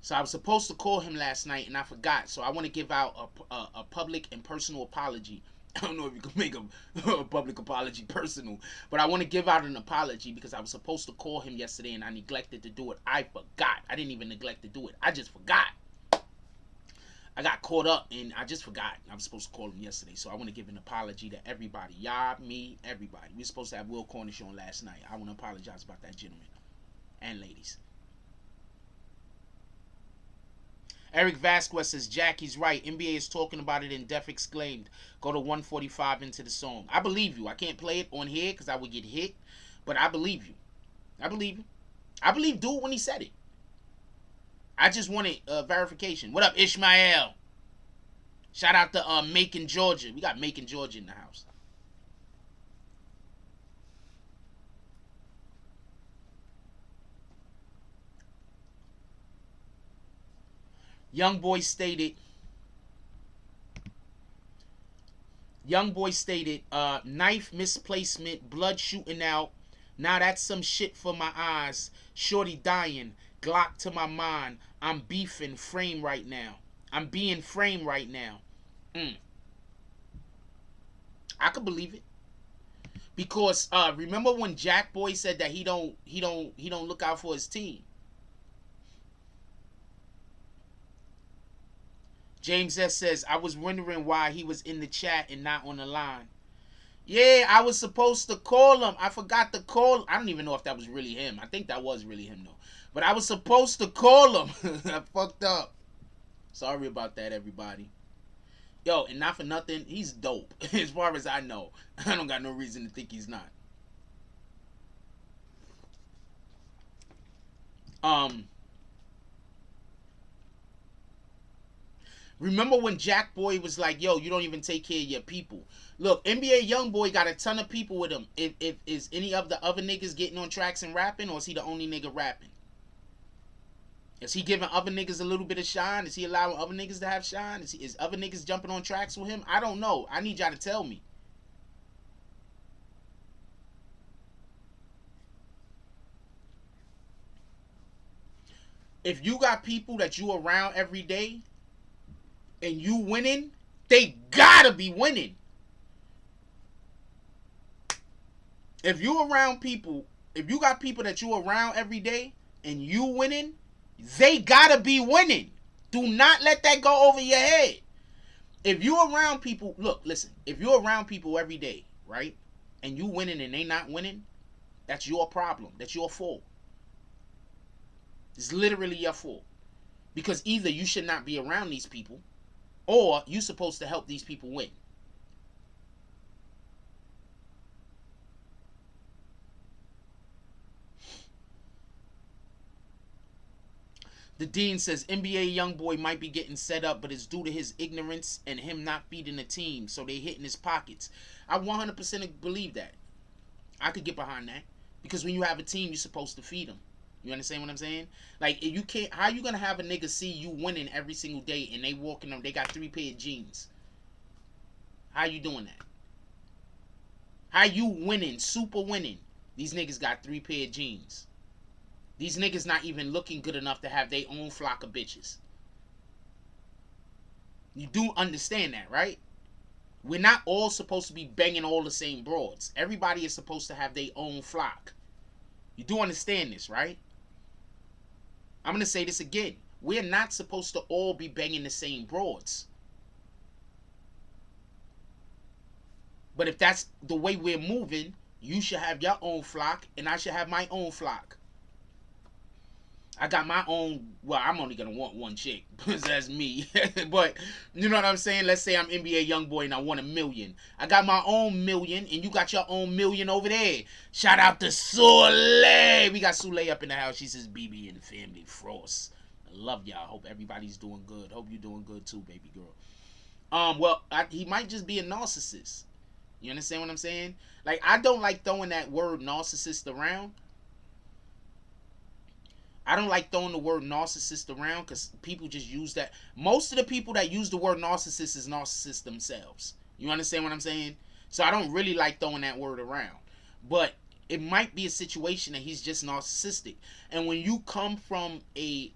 So I was supposed to call him last night and I forgot. So I want to give out a public and personal apology. I don't know if you can make a public apology personal, but I want to give out an apology because I was supposed to call him yesterday and I neglected to do it. I forgot. I didn't even neglect to do it. I just forgot. I got caught up and I just forgot. I was supposed to call him yesterday, so I want to give an apology to everybody. Y'all, me, everybody. We were supposed to have Will Cornish on last night. I want to apologize about that, gentlemen and ladies. Eric Vasquez says, Jackie's right. NBA is talking about it in Def Exclaimed. Go to 145 into the song. I believe you. I can't play it on here because I would get hit. But I believe you. I believe you. I believe dude when he said it. I just wanted verification. What up, Ishmael? Shout out to Macon, Georgia. We got Macon, Georgia in the house. Youngboy stated, knife misplacement, blood shooting out. Now that's some shit for my eyes. Shorty dying, Glock to my mind. I'm beefing frame right now. I'm being framed right now. I could believe it. Because remember when Jack Boy said that he don't look out for his team. James S says, I was wondering why he was in the chat and not on the line. Yeah, I was supposed to call him. I forgot to call. I don't even know if that was really him. I think that was really him, though. But I was supposed to call him. I fucked up. Sorry about that, everybody. Yo, and not for nothing, he's dope. As far as I know. I don't got no reason to think he's not. Remember when Jack Boy was like, yo, you don't even take care of your people. Look, NBA Youngboy got a ton of people with him. If is any of the other niggas getting on tracks and rapping, or is he the only nigga rapping? Is he giving other niggas a little bit of shine? Is he allowing other niggas to have shine? Is other niggas jumping on tracks with him? I don't know. I need y'all to tell me. If you got people that you around every day and you winning, they gotta be winning. If you around people, if you got people that you around every day and you winning, they gotta be winning. Do not let that go over your head. If you around people, look, listen, if you're around people every day, right, and you winning and they not winning, that's your problem. That's your fault. It's literally your fault. Because either you should not be around these people, or you're supposed to help these people win. The Dean says NBA Youngboy might be getting set up, but it's due to his ignorance and him not feeding the team, so they hitting his pockets. I 100% believe that. I could get behind that. Because when you have a team, you're supposed to feed them. You understand what I'm saying? Like, you can't. How you gonna have a nigga see you winning every single day and they walking them? They got 3 pair of jeans. How you doing that? How you winning? Super winning. These niggas got 3 pair of jeans. These niggas not even looking good enough to have their own flock of bitches. You do understand that, right? We're not all supposed to be banging all the same broads. Everybody is supposed to have their own flock. You do understand this, right? I'm going to say this again. We're not supposed to all be banging the same broads. But if that's the way we're moving, you should have your own flock and I should have my own flock. I got my own, well, I'm only going to want one chick, because that's me. But, you know what I'm saying? Let's say I'm NBA Youngboy and I want $1 million. I got my own $1 million, and you got your own $1 million over there. Shout out to Soleil. We got Soleil up in the house. She says, BB and family, Frost. I love y'all. Hope everybody's doing good. Hope you're doing good too, baby girl. Well, he might just be a narcissist. You understand what I'm saying? Like, I don't like throwing that word narcissist around. I don't like throwing the word narcissist around because people just use that. Most of the people that use the word narcissist is narcissists themselves. You understand what I'm saying? So I don't really like throwing that word around. But it might be a situation that he's just narcissistic. And when you come from a,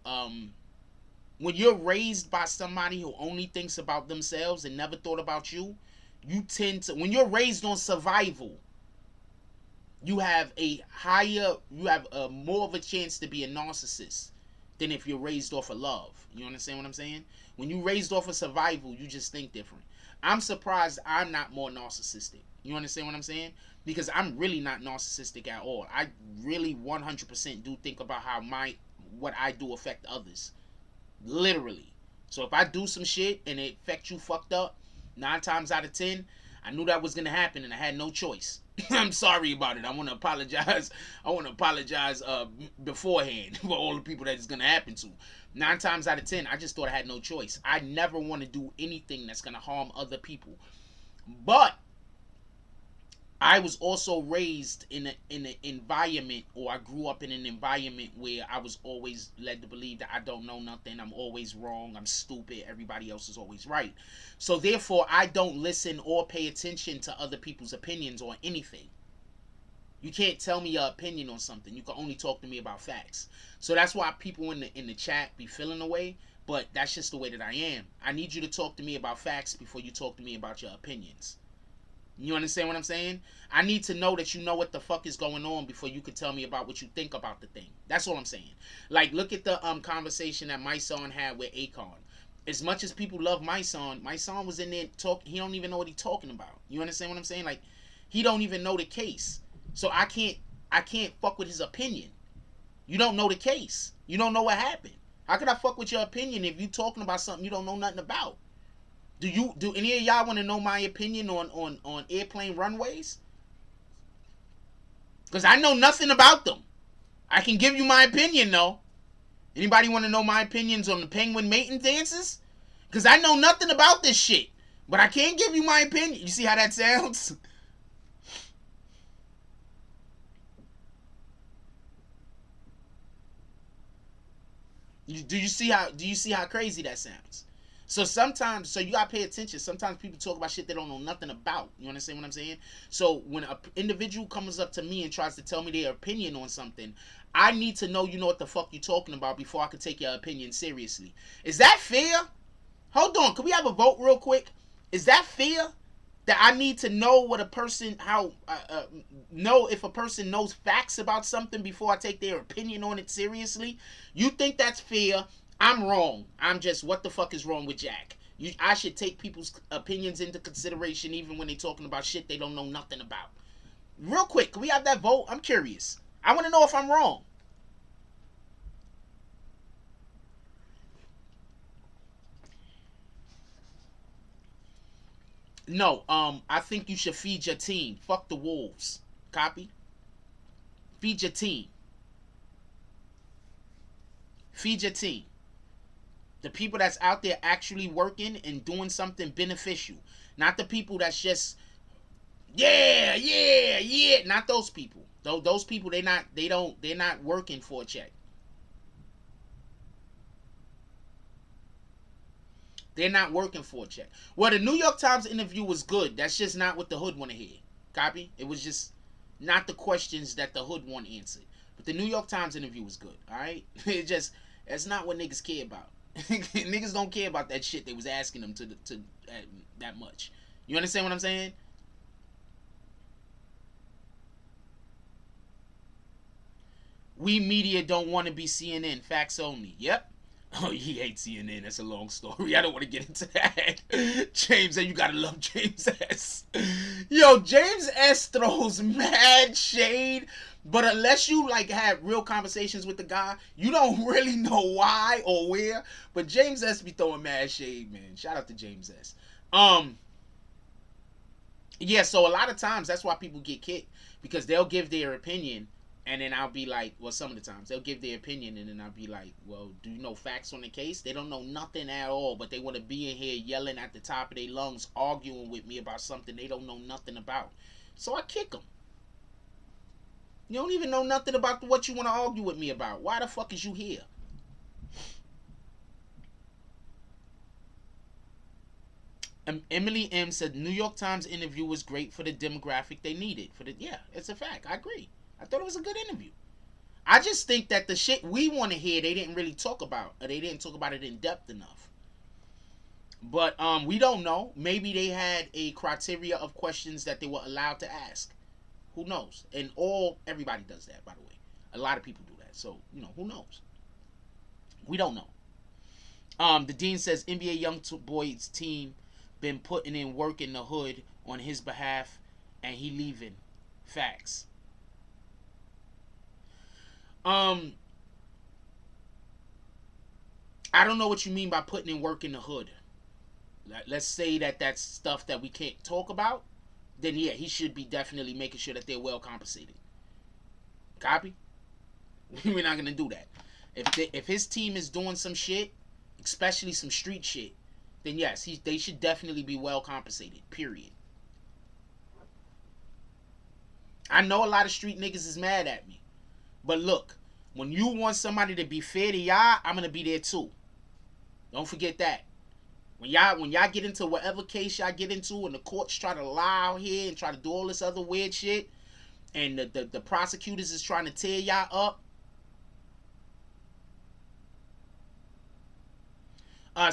when you're raised by somebody who only thinks about themselves and never thought about you, you tend to, when you're raised on survival, you have more of a chance to be a narcissist than if you're raised off of love. You understand what I'm saying? When you raised off of survival, you just think different. I'm surprised I'm not more narcissistic. You understand what I'm saying? Because I'm really not narcissistic at all. I really 100% do think about how what I do affect others. Literally. So if I do some shit and it affect you fucked up, 9 times out of 10, I knew that was gonna happen and I had no choice. I'm sorry about it. I want to apologize. I want to apologize beforehand for all the people that it's gonna happen to. 9 times out of 10, I just thought I had no choice. I never want to do anything that's gonna harm other people. But I was also raised in an environment, or I grew up in an environment where I was always led to believe that I don't know nothing, I'm always wrong, I'm stupid, everybody else is always right. So therefore, I don't listen or pay attention to other people's opinions on anything. You can't tell me your opinion on something. You can only talk to me about facts. So that's why people in the chat be feeling away. But that's just the way that I am. I need you to talk to me about facts before you talk to me about your opinions. You understand what I'm saying? I need to know that you know what the fuck is going on before you could tell me about what you think about the thing. That's all I'm saying. Like, look at the conversation that my son had with Akon. As much as people love my son was in there talk. He don't even know what he's talking about. You understand what I'm saying? Like, he don't even know the case. So I can't fuck with his opinion. You don't know the case. You don't know what happened. How could I fuck with your opinion if you talking about something you don't know nothing about? Do any of y'all want to know my opinion on airplane runways? Because I know nothing about them. I can give you my opinion though. Anybody want to know my opinions on the penguin mating dances? Because I know nothing about this shit. But I can't give you my opinion. You see how that sounds? Do you see how crazy that sounds? So sometimes, so you gotta pay attention. Sometimes people talk about shit they don't know nothing about. You understand what I'm saying? So when an individual comes up to me and tries to tell me their opinion on something, I need to know you know what the fuck you talking about before I can take your opinion seriously. Is that fair? Hold on, can we have a vote real quick? Is that fair? That I need to know what a person know if a person knows facts about something before I take their opinion on it seriously. You think that's fair? I'm wrong. I'm just, what the fuck is wrong with Jack? I should take people's opinions into consideration even when they're talking about shit they don't know nothing about. Real quick, can we have that vote? I'm curious. I want to know if I'm wrong. No, I think you should feed your team. Fuck the wolves. Copy? Feed your team. Feed your team. The people that's out there actually working and doing something beneficial. Not the people that's just, yeah, yeah, yeah. Not those people. Those people, they're not working for a check. They're not working for a check. Well, the New York Times interview was good. That's just not what the hood want to hear. Copy? It was just not the questions that the hood want answered. But the New York Times interview was good. All right? That's not what niggas care about. Niggas don't care about that shit they was asking them to that much. You understand what I'm saying? We media don't want to be CNN. Facts only. Yep. Oh, he hates CNN. That's a long story. I don't want to get into that. James, you gotta love James S. Yo, James S throws mad shade, but unless you like have real conversations with the guy, you don't really know why or where. But James S be throwing mad shade, man. Shout out to James S. Yeah. So a lot of times that's why people get kicked because they'll give their opinion and then I'll be like, well, some of the times they'll give their opinion, and then I'll be like, well, do you know facts on the case? They don't know nothing at all, but they want to be in here yelling at the top of their lungs, arguing with me about something they don't know nothing about. So I kick them. You don't even know nothing about what you want to argue with me about. Why the fuck is you here? Emily M said New York Times interview was great for the demographic they needed. Yeah, it's a fact. I agree. I thought it was a good interview. I just think that the shit we want to hear, they didn't really talk about. Or they didn't talk about it in depth enough. But we don't know. Maybe they had a criteria of questions that they were allowed to ask. Who knows? And everybody does that, by the way. A lot of people do that. So, who knows? We don't know. The dean says NBA Youngboy's team been putting in work in the hood on his behalf, and he leaving. Facts. I don't know what you mean by putting in work in the hood. Let's say that that's stuff that we can't talk about. Then yeah, he should be definitely making sure that they're well compensated. Copy? We're not gonna do that. If his team is doing some shit, especially some street shit, then yes, they should definitely be well compensated. Period. I know a lot of street niggas is mad at me, but look, when you want somebody to be fair to y'all, I'm gonna be there too. Don't forget that. When y'all get into whatever case y'all get into, and the courts try to lie out here and try to do all this other weird shit, and the prosecutors is trying to tear y'all up.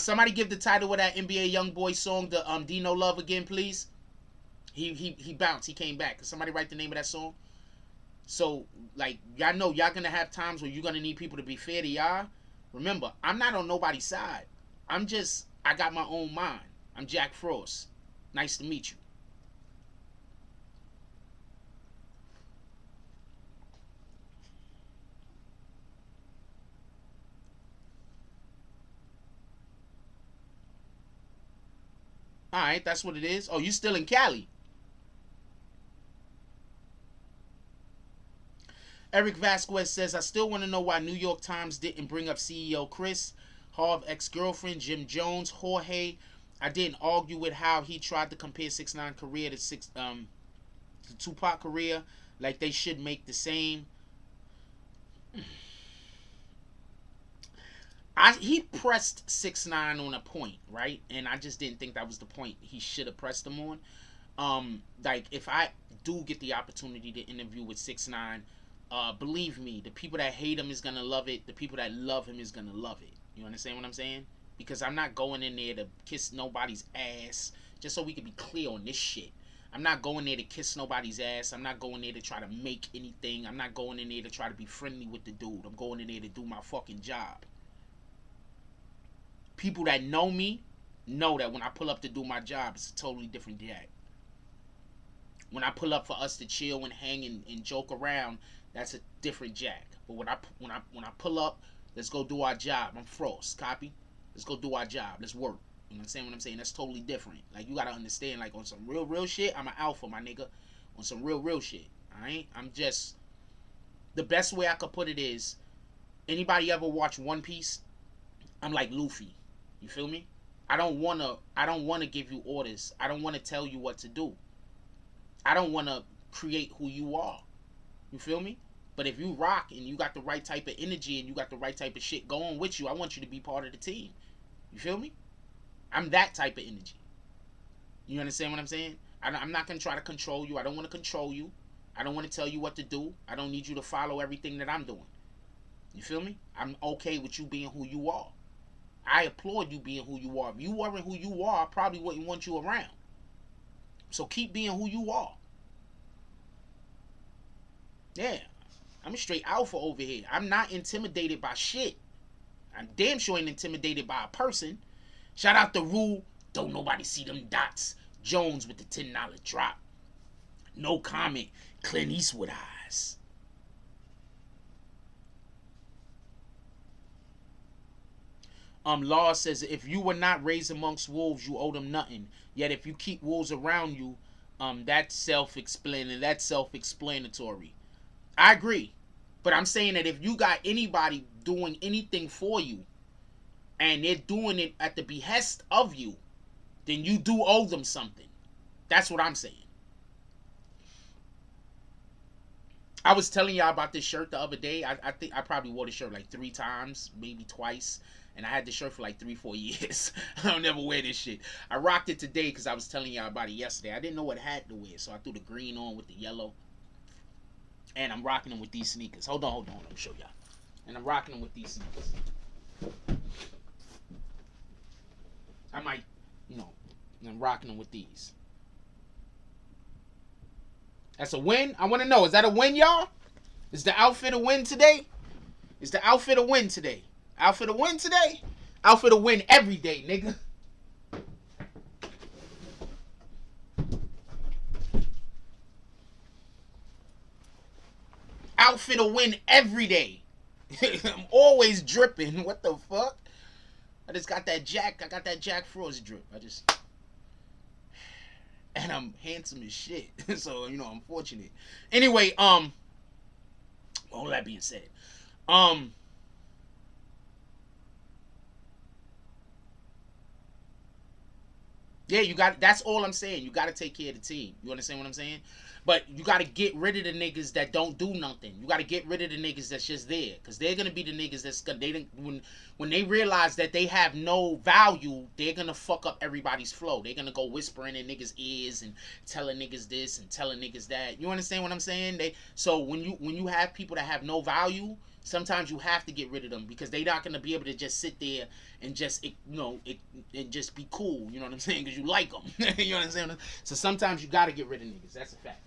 Somebody give the title of that NBA Youngboy song to Dino Love again, please. He bounced. He came back. Can somebody write the name of that song? So, like, y'all know y'all gonna have times where you're gonna need people to be fair to y'all. Remember, I'm not on nobody's side. I got my own mind. I'm Jack Frost. Nice to meet you. Alright, that's what it is. Oh, you still in Cali. Eric Vasquez says, I still want to know why New York Times didn't bring up CEO Chris, Harv ex-girlfriend, Jim Jones, Jorge. I didn't argue with how he tried to compare 6ix9ine career to Tupac career. Like they should make the same. He pressed 6ix9ine on a point, right? And I just didn't think that was the point he should have pressed him on. Like if I do get the opportunity to interview with 6ix9ine, believe me, the people that hate him is gonna love it. The people that love him is gonna love it. You understand what I'm saying? Because I'm not going in there to kiss nobody's ass. Just so we can be clear on this shit. I'm not going there to kiss nobody's ass. I'm not going there to try to make anything. I'm not going in there to try to be friendly with the dude. I'm going in there to do my fucking job. People that know me know that when I pull up to do my job, it's a totally different Jack. When I pull up for us to chill and hang and joke around, that's a different Jack. But when I pull up, let's go do our job. I'm Frost. Copy? Let's go do our job. Let's work. You understand what I'm saying? That's totally different. Like, you gotta understand, like, on some real shit, I'm an alpha, my nigga. On some real shit. Alright? I'm just... The best way I could put it is, anybody ever watch One Piece? I'm like Luffy. You feel me? I don't wanna give you orders. I don't wanna tell you what to do. I don't wanna create who you are. You feel me? But if you rock and you got the right type of energy and you got the right type of shit going with you, I want you to be part of the team. You feel me? I'm that type of energy. You understand what I'm saying? I'm not going to try to control you. I don't want to control you. I don't want to tell you what to do. I don't need you to follow everything that I'm doing. You feel me? I'm okay with you being who you are. I applaud you being who you are. If you weren't who you are, I probably wouldn't want you around. So keep being who you are. Yeah. I'm a straight alpha over here. I'm not intimidated by shit. I'm damn sure ain't intimidated by a person. Shout out to Rule. Don't nobody see them dots. Jones with the $10 drop. No comment. Clint Eastwood eyes. Law says, if you were not raised amongst wolves, you owe them nothing. Yet if you keep wolves around you, that's self-explanatory. I agree. But I'm saying that if you got anybody doing anything for you, and they're doing it at the behest of you, then you do owe them something. That's what I'm saying. I was telling y'all about this shirt the other day. I think I probably wore the shirt like 3 times, maybe twice. And I had this shirt for like 3-4 years. I don't never wear this shit. I rocked it today because I was telling y'all about it yesterday. I didn't know what hat to wear, so I threw the green on with the yellow. And I'm rocking them with these sneakers. Hold on. Let me show y'all. And I'm rocking them with these sneakers. I might, I'm rocking them with these. That's a win? I want to know, is that a win, y'all? Is the outfit a win today? Is the outfit a win today? Outfit a win today? Outfit a win every day, nigga. Outfit a win every day. I'm always dripping. What the fuck? I just got that Jack. I got that Jack Frost drip. And I'm handsome as shit. So, you know, I'm fortunate. Anyway, all that being said, yeah, you got. That's all I'm saying. You got to take care of the team. You understand what I'm saying? But you got to get rid of the niggas that don't do nothing. You got to get rid of the niggas that's just there, because they're gonna be the niggas that's gonna. When they realize that they have no value, they're gonna fuck up everybody's flow. They're gonna go whispering in niggas' ears and telling niggas this and telling niggas that. You understand what I'm saying? So when you have people that have no value, sometimes you have to get rid of them, because they're not gonna be able to just sit there and just and just be cool. You know what I'm saying? Because you like them. You know what I'm saying? So sometimes you gotta get rid of niggas. That's a fact.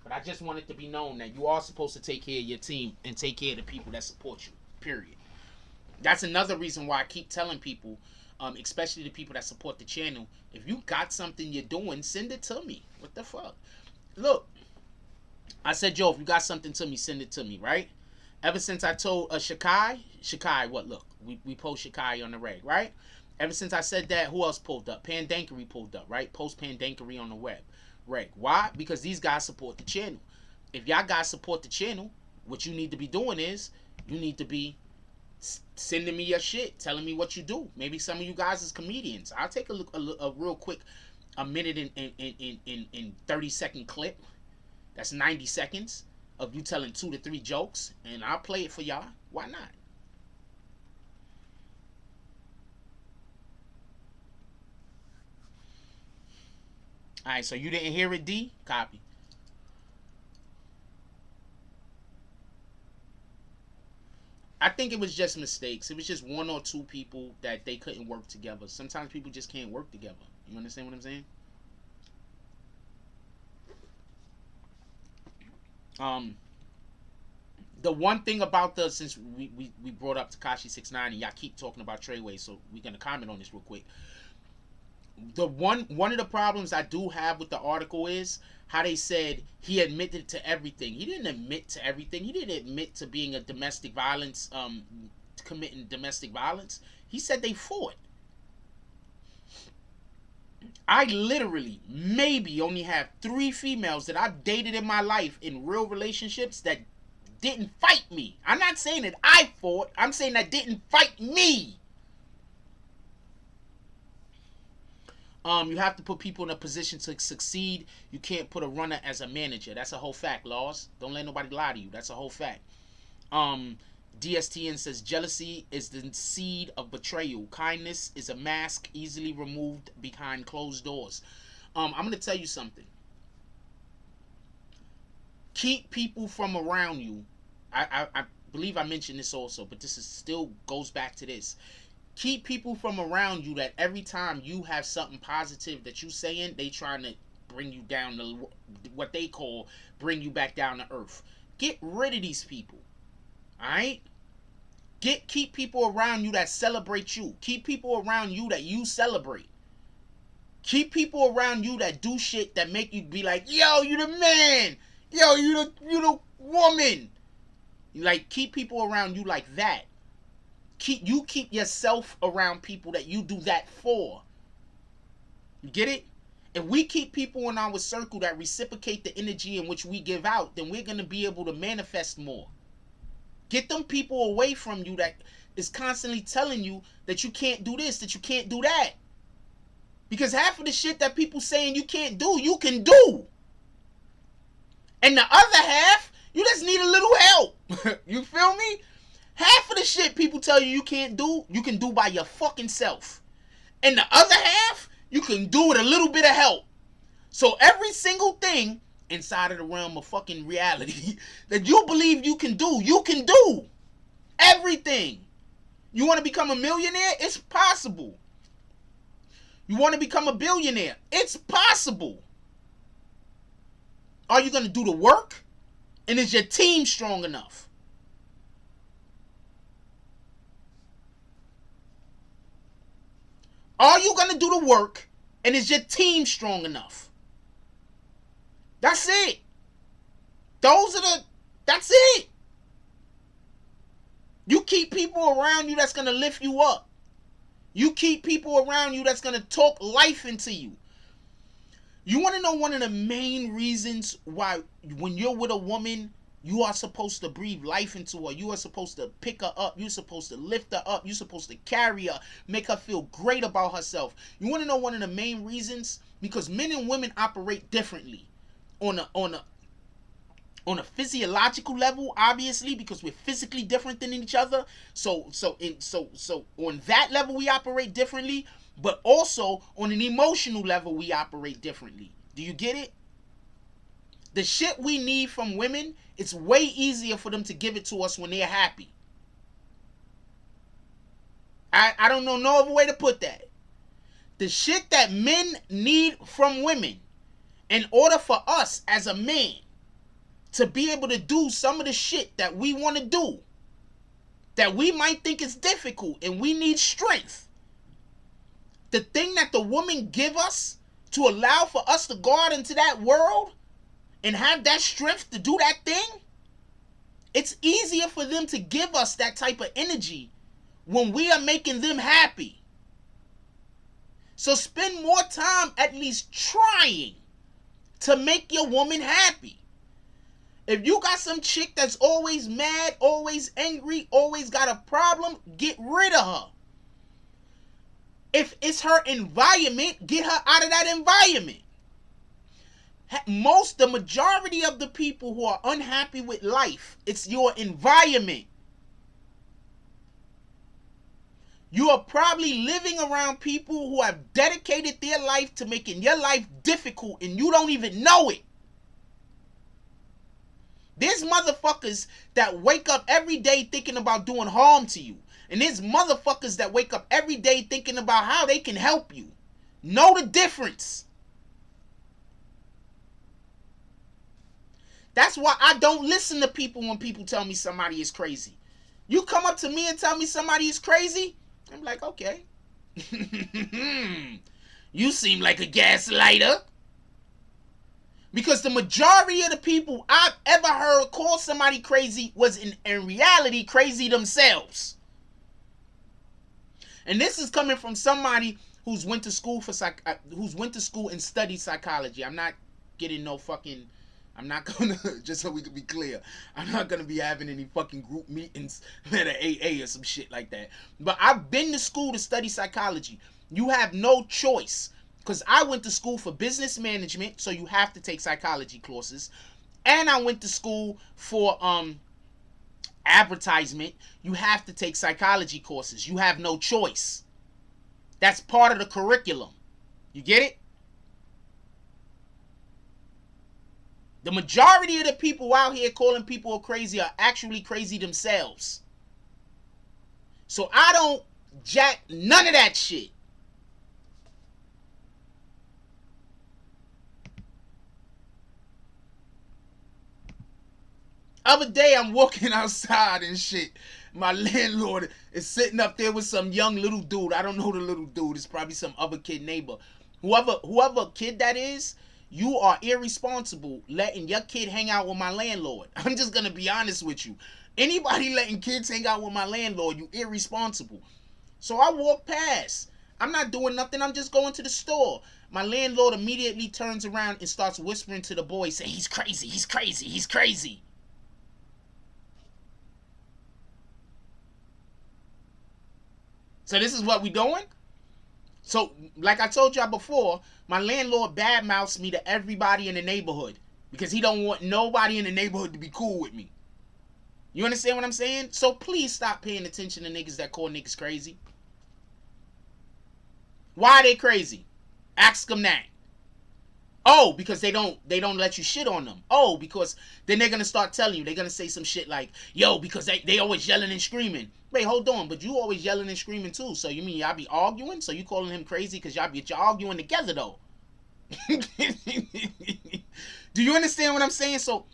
But I just want it to be known that you are supposed to take care of your team and take care of the people that support you. Period. That's another reason why I keep telling people, especially the people that support the channel, if you got something you're doing, send it to me. What the fuck? Look, I said, yo, if you got something to me, send it to me, right? Ever since I told Shakai, what, look, we post Shakai on the reg, right? Ever since I said that, who else pulled up? Pandankery pulled up, right? Post Pandankery on the web. Reg. Why? Because these guys support the channel. If y'all guys support the channel, what you need to be doing is, you need to be sending me your shit, telling me what you do. Maybe some of you guys is comedians. I'll take a real quick, a minute in 30-second clip. That's 90 seconds of you telling 2 to 3 jokes, and I'll play it for y'all. Why not? Alright, so you didn't hear it, D? Copy. I think it was just mistakes. It was just 1 or 2 people that they couldn't work together. Sometimes people just can't work together. You understand what I'm saying? The one thing about since we brought up Tekashi 6ix9ine, and y'all keep talking about Treyway, so we're gonna comment on this real quick. The one of the problems I do have with the article is how they said he admitted to everything. He didn't admit to everything. He didn't admit to being a domestic violence, committing domestic violence. He said they fought. I literally maybe only have 3 females that I've dated in my life in real relationships that didn't fight me. I'm not saying that I fought. I'm saying that didn't fight me. You have to put people in a position to succeed. You can't put a runner as a manager. That's a whole fact, Laws. Don't let nobody lie to you. That's a whole fact. DSTN says jealousy is the seed of betrayal. Kindness is a mask easily removed behind closed doors. I'm gonna tell you something. Keep people from around you. I believe I mentioned this also, but this is still goes back to this. Keep people from around you that every time you have something positive that you saying, they trying to bring you down to what they call bring you back down to earth. Get rid of these people. Alright? Keep people around you that celebrate you. Keep people around you that you celebrate. Keep people around you that do shit that make you be like, yo, you the man. Yo, you the woman. Like, keep people around you like that. Keep yourself around people that you do that for. You get it? If we keep people in our circle that reciprocate the energy in which we give out, then we're going to be able to manifest more. Get them people away from you that is constantly telling you that you can't do this, that you can't do that. Because half of the shit that people saying you can't do, you can do. And the other half, you just need a little help. You feel me? Half of the shit people tell you can't do, you can do by your fucking self. And the other half, you can do with a little bit of help. So every single thing inside of the realm of fucking reality that you believe you can do. Everything. You want to become a millionaire? It's possible. You want to become a billionaire? It's possible. Are you going to do the work? And is your team strong enough? Are you going to do the work? And is your team strong enough? That's it. That's it. You keep people around you that's going to lift you up. You keep people around you that's going to talk life into you. You want to know one of the main reasons why when you're with a woman, you are supposed to breathe life into her. You are supposed to pick her up. You're supposed to lift her up. You're supposed to carry her, make her feel great about herself. You want to know one of the main reasons? Because men and women operate differently. On a physiological level, obviously, because we're physically different than each other. So on that level we operate differently, but also on an emotional level we operate differently. Do you get it? The shit we need from women, it's way easier for them to give it to us when they're happy. I don't know no other way to put that. The shit that men need from women, in order for us as a man to be able to do some of the shit that we want to do, that we might think is difficult and we need strength, the thing that the woman give us to allow for us to go out into that world and have that strength to do that thing, it's easier for them to give us that type of energy when we are making them happy. So spend more time at least trying to make your woman happy. If you got some chick that's always mad, always angry, always got a problem, get rid of her. If it's her environment, get her out of that environment. The majority of the people who are unhappy with life, it's your environment. You are probably living around people who have dedicated their life to making your life difficult and you don't even know it. There's motherfuckers that wake up every day thinking about doing harm to you. And there's motherfuckers that wake up every day thinking about how they can help you. Know the difference. That's why I don't listen to people when people tell me somebody is crazy. You come up to me and tell me somebody is crazy, I'm like, okay. You seem like a gaslighter. Because the majority of the people I've ever heard call somebody crazy was in reality crazy themselves. And this is coming from somebody who's went to school and studied psychology. I'm not getting no fucking, I'm not gonna, just so we can be clear, I'm not gonna be having any fucking group meetings at an AA or some shit like that. But I've been to school to study psychology. You have no choice. Because I went to school for business management, so you have to take psychology courses. And I went to school for advertisement. You have to take psychology courses. You have no choice. That's part of the curriculum. You get it? The majority of the people out here calling people crazy are actually crazy themselves. So I don't jack none of that shit. Other day I'm walking outside and shit. My landlord is sitting up there with some young little dude. I don't know the little dude. It's probably some other kid neighbor. Whoever kid that is, you are irresponsible letting your kid hang out with my landlord. I'm just gonna be honest with you. Anybody letting kids hang out with my landlord, you irresponsible. So I walk past. I'm not doing nothing. I'm just going to the store. My landlord immediately turns around and starts whispering to the boy, saying, "He's crazy, he's crazy, he's crazy." So this is what we doing? So, like I told y'all before, my landlord badmouths me to everybody in the neighborhood because he don't want nobody in the neighborhood to be cool with me. You understand what I'm saying? So please stop paying attention to niggas that call niggas crazy. Why are they crazy? Ask them that. Oh, because they don't let you shit on them. Oh, because then they're going to start telling you. They're going to say some shit like, yo, because they always yelling and screaming. Wait, hold on. But you always yelling and screaming too. So you mean y'all be arguing? So you calling him crazy because y'all arguing together though. Do you understand what I'm saying? So,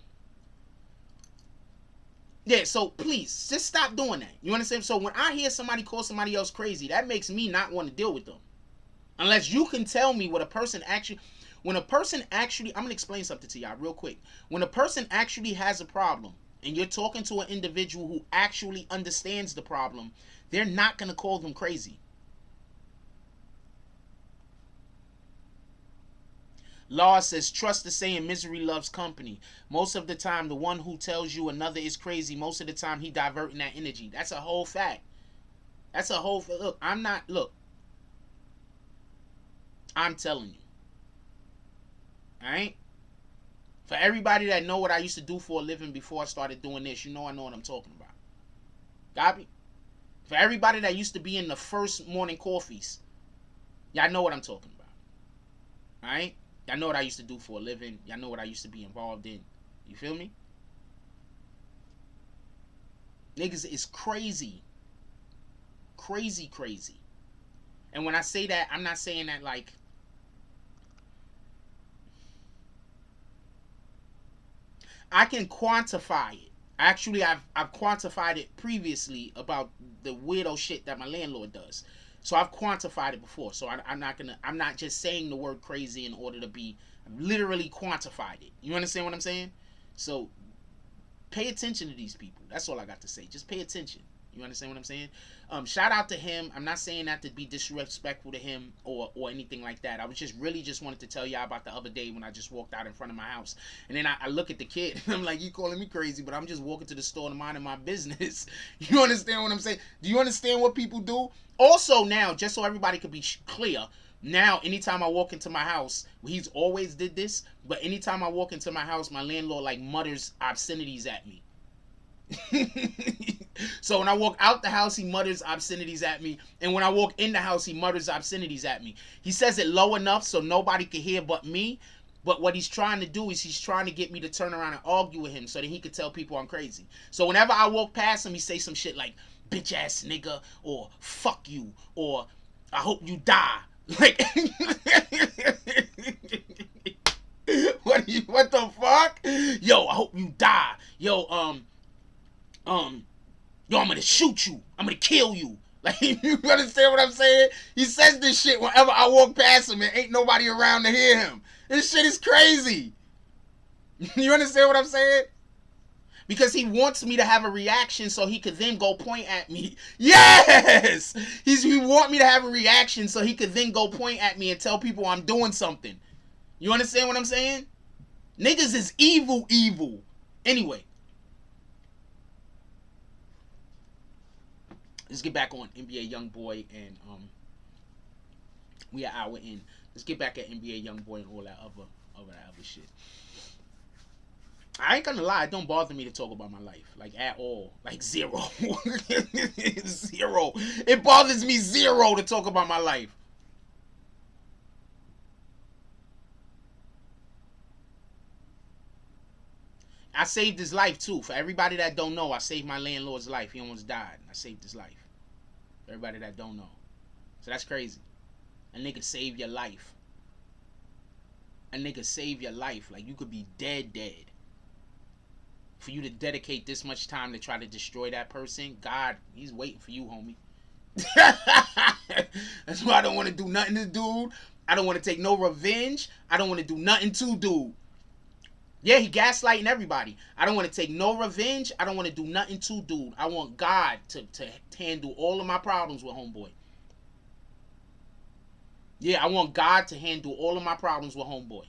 yeah, so please, just stop doing that. You understand? So when I hear somebody call somebody else crazy, that makes me not want to deal with them. Unless you can tell me what a person actually... When a person actually, I'm going to explain something to y'all real quick. When a person actually has a problem, and you're talking to an individual who actually understands the problem, they're not going to call them crazy. Law says, trust the saying, misery loves company. Most of the time, the one who tells you another is crazy, most of the time he diverting that energy. That's a whole fact. That's a whole, look, I'm telling you. Alright? For everybody that know what I used to do for a living before I started doing this, you know I know what I'm talking about. Got me? For everybody that used to be in the first morning coffees, y'all know what I'm talking about. Alright? Y'all know what I used to do for a living. Y'all know what I used to be involved in. You feel me? Niggas is crazy. Crazy, crazy. And when I say that, I'm not saying that like... I can quantify it. Actually, I've quantified it previously about the weirdo shit that my landlord does. So I've quantified it before. So I'm not just saying the word crazy in order to be, I've literally quantified it. You understand what I'm saying? So pay attention to these people. That's all I got to say. Just pay attention. You understand what I'm saying? Shout out to him. I'm not saying that to be disrespectful to him or anything like that. I was just wanted to tell y'all about the other day when I just walked out in front of my house. And then I look at the kid and I'm like, you calling me crazy, but I'm just walking to the store to mind my business. You understand what I'm saying? Do you understand what people do? Also now, just so everybody could be clear, now anytime I walk into my house, he's always did this, but anytime I walk into my house, my landlord like mutters obscenities at me. So when I walk out the house, he mutters obscenities at me, and when I walk in the house, he mutters obscenities at me. He says it low enough so nobody can hear but me, but what he's trying to do is he's trying to get me to turn around and argue with him so that he could tell people I'm crazy. So whenever I walk past him, he say some shit like bitch ass nigga, or fuck you, or I hope you die. Like what the fuck? Yo, I hope you die. Yo, yo, I'm gonna shoot you. I'm gonna kill you. Like, you understand what I'm saying? He says this shit whenever I walk past him and ain't nobody around to hear him. This shit is crazy. You understand what I'm saying? Because he wants me to have a reaction so he could then go point at me. Yes! He want me to have a reaction so he could then go point at me and tell people I'm doing something. You understand what I'm saying? Niggas is evil, evil. Anyway. Let's get back on NBA Youngboy, and we are hour in. Let's get back at NBA Youngboy and all that other shit. I ain't gonna lie, it don't bother me to talk about my life, like at all, like zero, zero. It bothers me zero to talk about my life. I saved his life too. For everybody that don't know, I saved my landlord's life. He almost died. I saved his life. For everybody that don't know. So that's crazy. A nigga save your life. A nigga save your life. Like, you could be dead. For you to dedicate this much time to try to destroy that person, God, he's waiting for you, homie. That's why I don't want to do nothing to dude. I don't want to take no revenge. I don't want to do nothing to dude. Yeah, he gaslighting everybody. I don't want to take no revenge. I don't want to do nothing to dude. I want God to handle all of my problems with homeboy. Yeah, I want God to handle all of my problems with homeboy.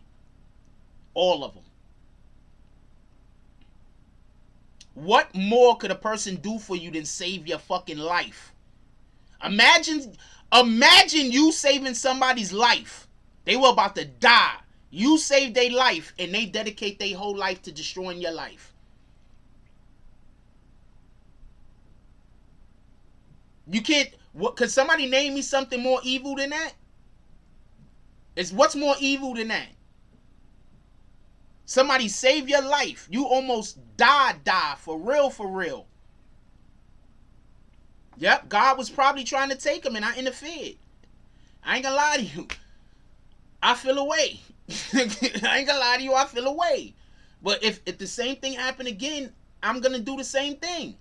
All of them. What more could a person do for you than save your fucking life? Imagine you saving somebody's life. They were about to die. You saved their life, and they dedicate their whole life to destroying your life. You can't... Could somebody name me something more evil than that? What's more evil than that? Somebody save your life. You almost die for real. Yep, God was probably trying to take him, and I interfered. I ain't gonna lie to you. I feel away. I ain't gonna lie to you, I feel away. But if the same thing happened again, I'm gonna do the same thing.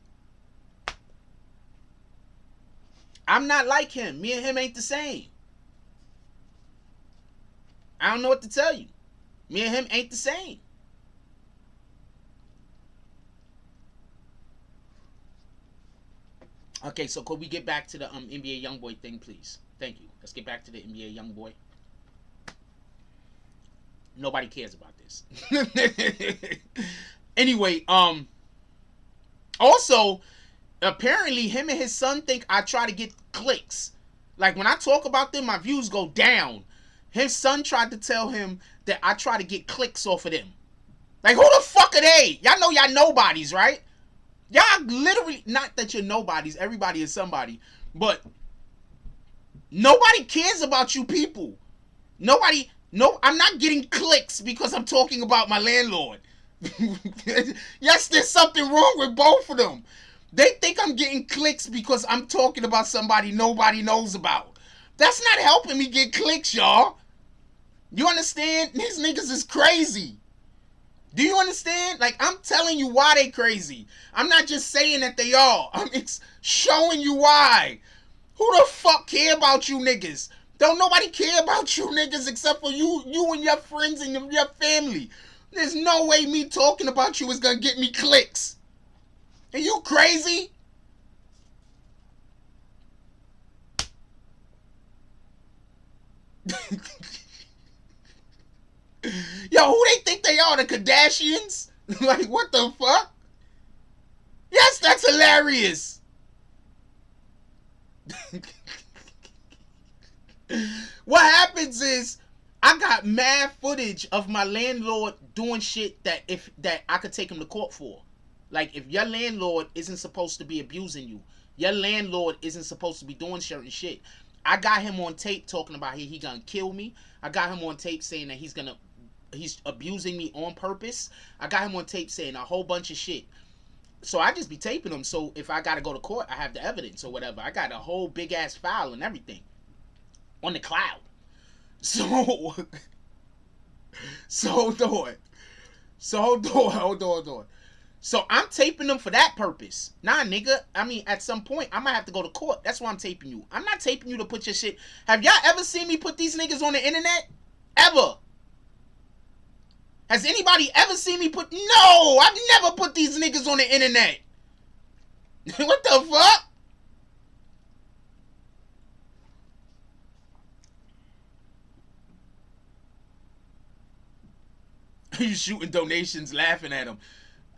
I'm not like him. Me and him ain't the same. I don't know what to tell you. Me and him ain't the same. Okay, so could we get back to the NBA Youngboy thing, please? Thank you. Let's get back to the NBA Youngboy. Nobody cares about this. Anyway, also, apparently him and his son think I try to get clicks. Like when I talk about them, my views go down. His son tried to tell him that I try to get clicks off of them. Like, who the fuck are they? Y'all know y'all nobodies, right? Y'all literally, not that you're nobodies, everybody is somebody, but nobody cares about you people. Nobody, no, I'm not getting clicks because I'm talking about my landlord. Yes, there's something wrong with both of them. They think I'm getting clicks because I'm talking about somebody nobody knows about. That's not helping me get clicks, y'all. You understand? These niggas is crazy. Do you understand? Like, I'm telling you why they crazy. I'm not just saying that they are. I'm showing you why. Who the fuck care about you niggas? Don't nobody care about you niggas except for you and your friends and your family. There's no way me talking about you is gonna get me clicks. Are you crazy? Yo, who they think they are? The Kardashians? Like, what the fuck? Yes, that's hilarious. What happens is I got mad footage of my landlord doing shit that I could take him to court for. Like, if your landlord isn't supposed to be abusing you, your landlord isn't supposed to be doing certain shit. I got him on tape talking about he gonna kill me. I got him on tape saying that he's abusing me on purpose. I got him on tape saying a whole bunch of shit. So I just be taping him. So if I gotta go to court, I have the evidence or whatever. I got a whole big ass file and everything on the cloud. So hold on. So I'm taping them for that purpose. Nah, nigga. I mean, at some point, I might have to go to court. That's why I'm taping you. I'm not taping you to put your shit. Have y'all ever seen me put these niggas on the internet? Ever? Has anybody ever seen me put... No! I've never put these niggas on the internet. What the fuck? You shooting donations laughing at them.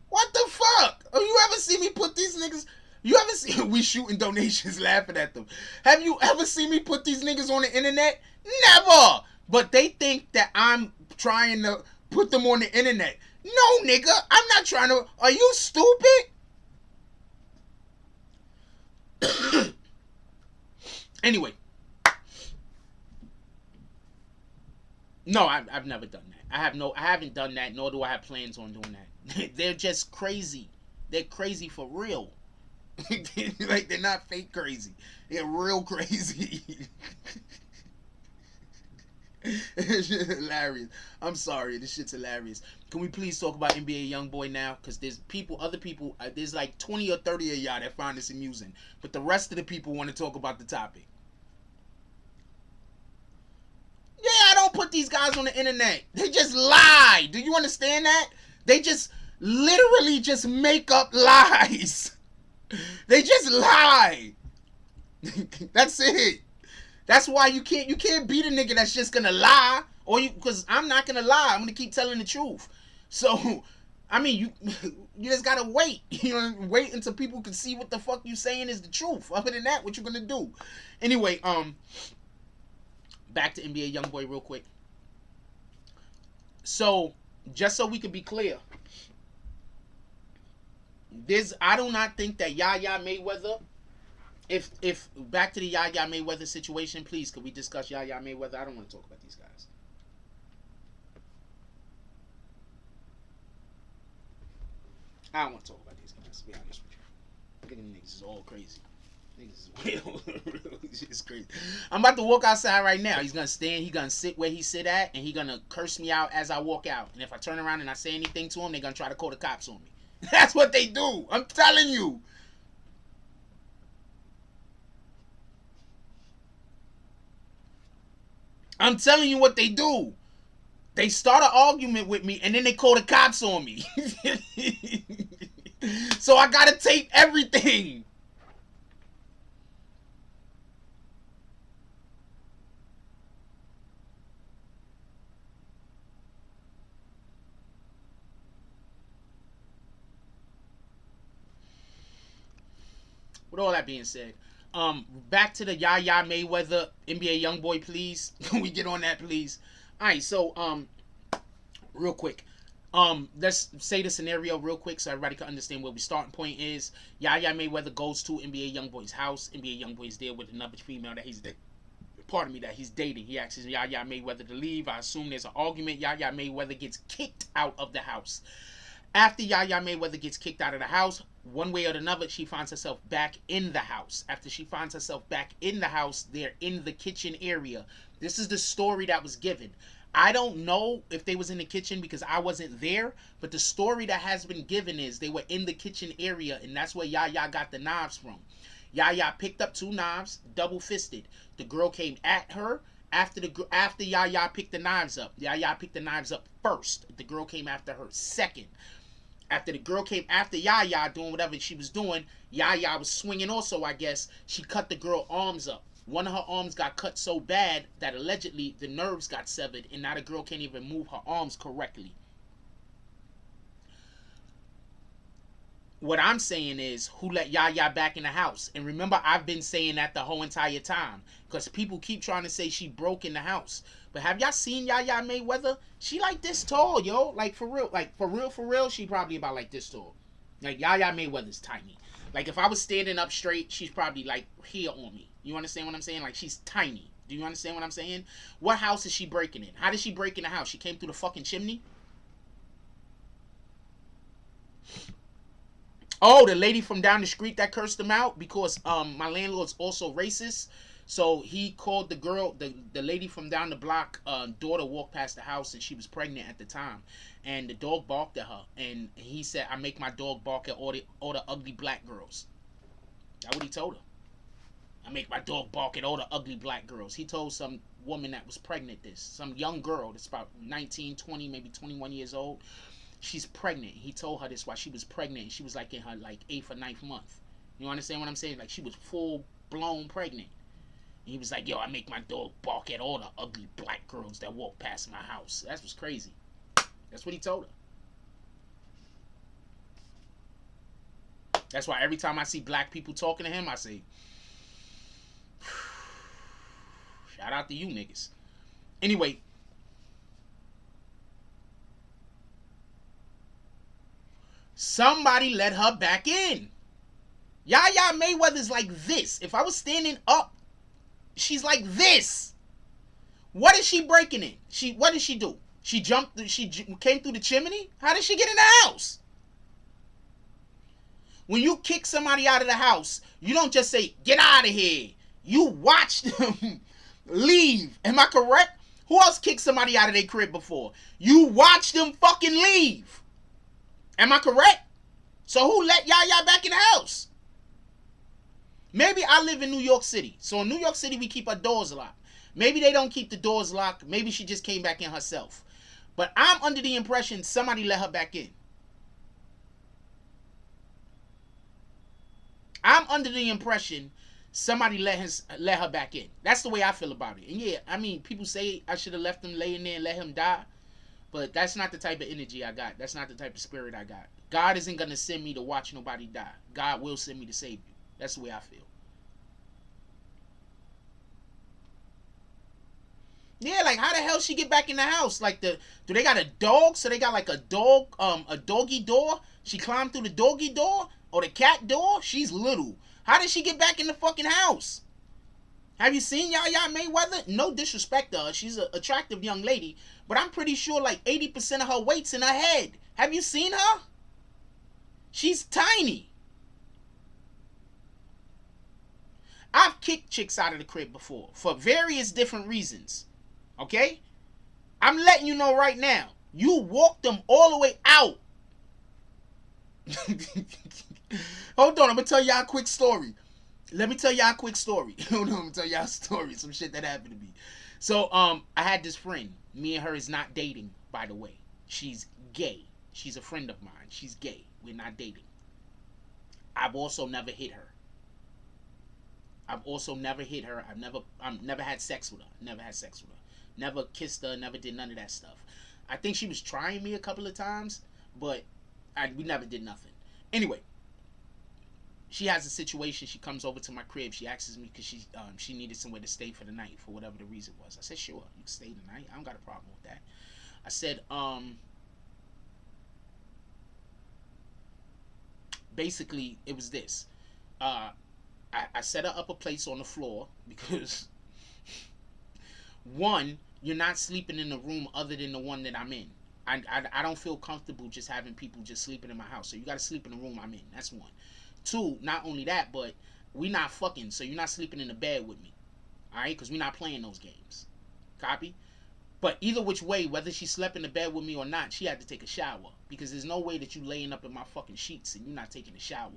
What the fuck? Oh, you ever see me put these niggas... You ever see... We shooting donations laughing at them. Have you ever seen me put these niggas on the internet? Never! But they think that I'm trying to put them on the internet. No, nigga. I'm not trying to... Are you stupid? Anyway. No, I've never done that. I haven't done that, nor do I have plans on doing that. They're just crazy. They're crazy for real. Like, they're not fake crazy. They're real crazy. This shit's hilarious. I'm sorry, this shit's hilarious. Can we please talk about NBA Youngboy now? Because there's other people, there's like 20 or 30 of y'all that find this amusing. But the rest of the people want to talk about the topic. Yeah, I don't put these guys on the internet. They just lie. Do you understand that? They just literally just make up lies. They just lie. That's it. That's why you can't beat a nigga that's just gonna lie, because I'm not gonna lie. I'm gonna keep telling the truth. So, I mean, you just gotta wait. You know, wait until people can see what the fuck you saying is the truth. Other than that, what you gonna do? Anyway, back to NBA Youngboy real quick. So, just so we can be clear, I do not think that Yaya Mayweather. If back to the Yaya Mayweather situation, please, could we discuss Yaya Mayweather? I don't want to talk about these guys. I don't want to talk about these guys, to be honest with you. Look at them niggas, is all crazy. Niggas is it's crazy. I'm about to walk outside right now. He's gonna sit where he sit at, and he gonna curse me out as I walk out. And if I turn around and I say anything to him, they're gonna try to call the cops on me. That's what they do. I'm telling you. I'm telling you what they do. They start an argument with me, and then they call the cops on me. So I gotta tape everything. with all that being said, back to the Yaya Mayweather NBA Youngboy, please. Can we get on that, please? All right, so real quick. Let's say the scenario real quick so everybody can understand where we starting point is. Yaya Mayweather goes to NBA Youngboy's house. NBA Youngboy is there with another female that he's dating. He asks Yaya Mayweather to leave. I assume there's an argument. Yaya Mayweather gets kicked out of the house. After Yaya Mayweather gets kicked out of the house, one way or another, she finds herself back in the house. After she finds herself back in the house, they're in the kitchen area. This is the story that was given. I don't know if they was in the kitchen because I wasn't there, but the story that has been given is they were in the kitchen area, and that's where Yaya got the knives from. Yaya picked up 2 knives, double-fisted. The girl came at her after Yaya picked the knives up. Yaya picked the knives up first. The girl came after her second. After the girl came after Yaya doing whatever she was doing, Yaya was swinging also, I guess. She cut the girl's arms up. One of her arms got cut so bad that allegedly the nerves got severed, and now the girl can't even move her arms correctly. What I'm saying is, who let Yaya back in the house? And remember, I've been saying that the whole entire time, because people keep trying to say she broke in the house. But have y'all seen Yaya Mayweather? She like this tall, yo. Like for real, she probably about like this tall. Like Yaya Mayweather's tiny. Like if I was standing up straight, she's probably like here on me. You understand what I'm saying? Like she's tiny. Do you understand what I'm saying? What house is she breaking in? How did she break in the house? She came through the fucking chimney? Oh, the lady from down the street that cursed him out because my landlord's also racist. So he called the girl, the lady from down the block, daughter walked past the house and she was pregnant at the time. And the dog barked at her. And he said, I make my dog bark at all the ugly black girls. That's what he told her. I make my dog bark at all the ugly black girls. He told some woman that was pregnant this. Some young girl that's about 19, 20, maybe 21 years old. She's pregnant. He told her this while she was pregnant. She was like in her like 8th or 9th month. You understand what I'm saying? Like she was full blown pregnant. And he was like, yo, I make my dog bark at all the ugly black girls that walk past my house. That was crazy. That's what he told her. That's why every time I see black people talking to him, I say, shout out to you niggas. Anyway, somebody let her back in. Yaya Mayweather's like this. If I was standing up, she's like this. What is she breaking in? What did she do? She came through the chimney? How did she get in the house? When you kick somebody out of the house, you don't just say, get out of here. You watch them leave. Am I correct? Who else kicked somebody out of their crib before? You watch them fucking leave. Am I correct? So who let Yaya back in the house? Maybe I live in New York City. So in New York City, we keep our doors locked. Maybe they don't keep the doors locked. Maybe she just came back in herself. But I'm under the impression somebody let her back in. I'm under the impression somebody let her back in. That's the way I feel about it. And yeah, I mean, people say I should have left him laying there and let him die. But that's not the type of energy I got. That's not the type of spirit I got. God isn't going to send me to watch nobody die. God will send me to save you. That's the way I feel. Yeah, like how the hell she get back in the house? Like do they got a dog? So they got like a doggy door? She climbed through the doggy door? Or the cat door? She's little. How did she get back in the fucking house? Have you seen Yaya Mayweather? No disrespect to her. She's an attractive young lady. But I'm pretty sure like 80% of her weight's in her head. Have you seen her? She's tiny. I've kicked chicks out of the crib before. For various different reasons. Okay? I'm letting you know right now. You walked them all the way out. Hold on, I'm going to tell y'all a quick story. Let me tell y'all a quick story. Hold on, I'm going to tell y'all a story. Some shit that happened to me. So, I had this friend. Me and her is not dating, by the way. She's gay. She's a friend of mine. She's gay. We're not dating. I've also never hit her. I've never had sex with her. Never kissed her. Never did none of that stuff. I think she was trying me a couple of times, but we never did nothing. Anyway, she has a situation. She comes over to my crib. She asks me because she needed somewhere to stay for the night for whatever the reason was. I said, sure, you can stay the night. I don't got a problem with that. I said, basically it was this. I set her up a place on the floor because one, you're not sleeping in a room other than the one that I'm in. I don't feel comfortable just having people just sleeping in my house. So you got to sleep in the room I'm in. That's one. Two, not only that, but we not fucking. So you're not sleeping in the bed with me. All right? Because we're not playing those games. Copy? But either which way, whether she slept in the bed with me or not, she had to take a shower. Because there's no way that you laying up in my fucking sheets and you're not taking a shower.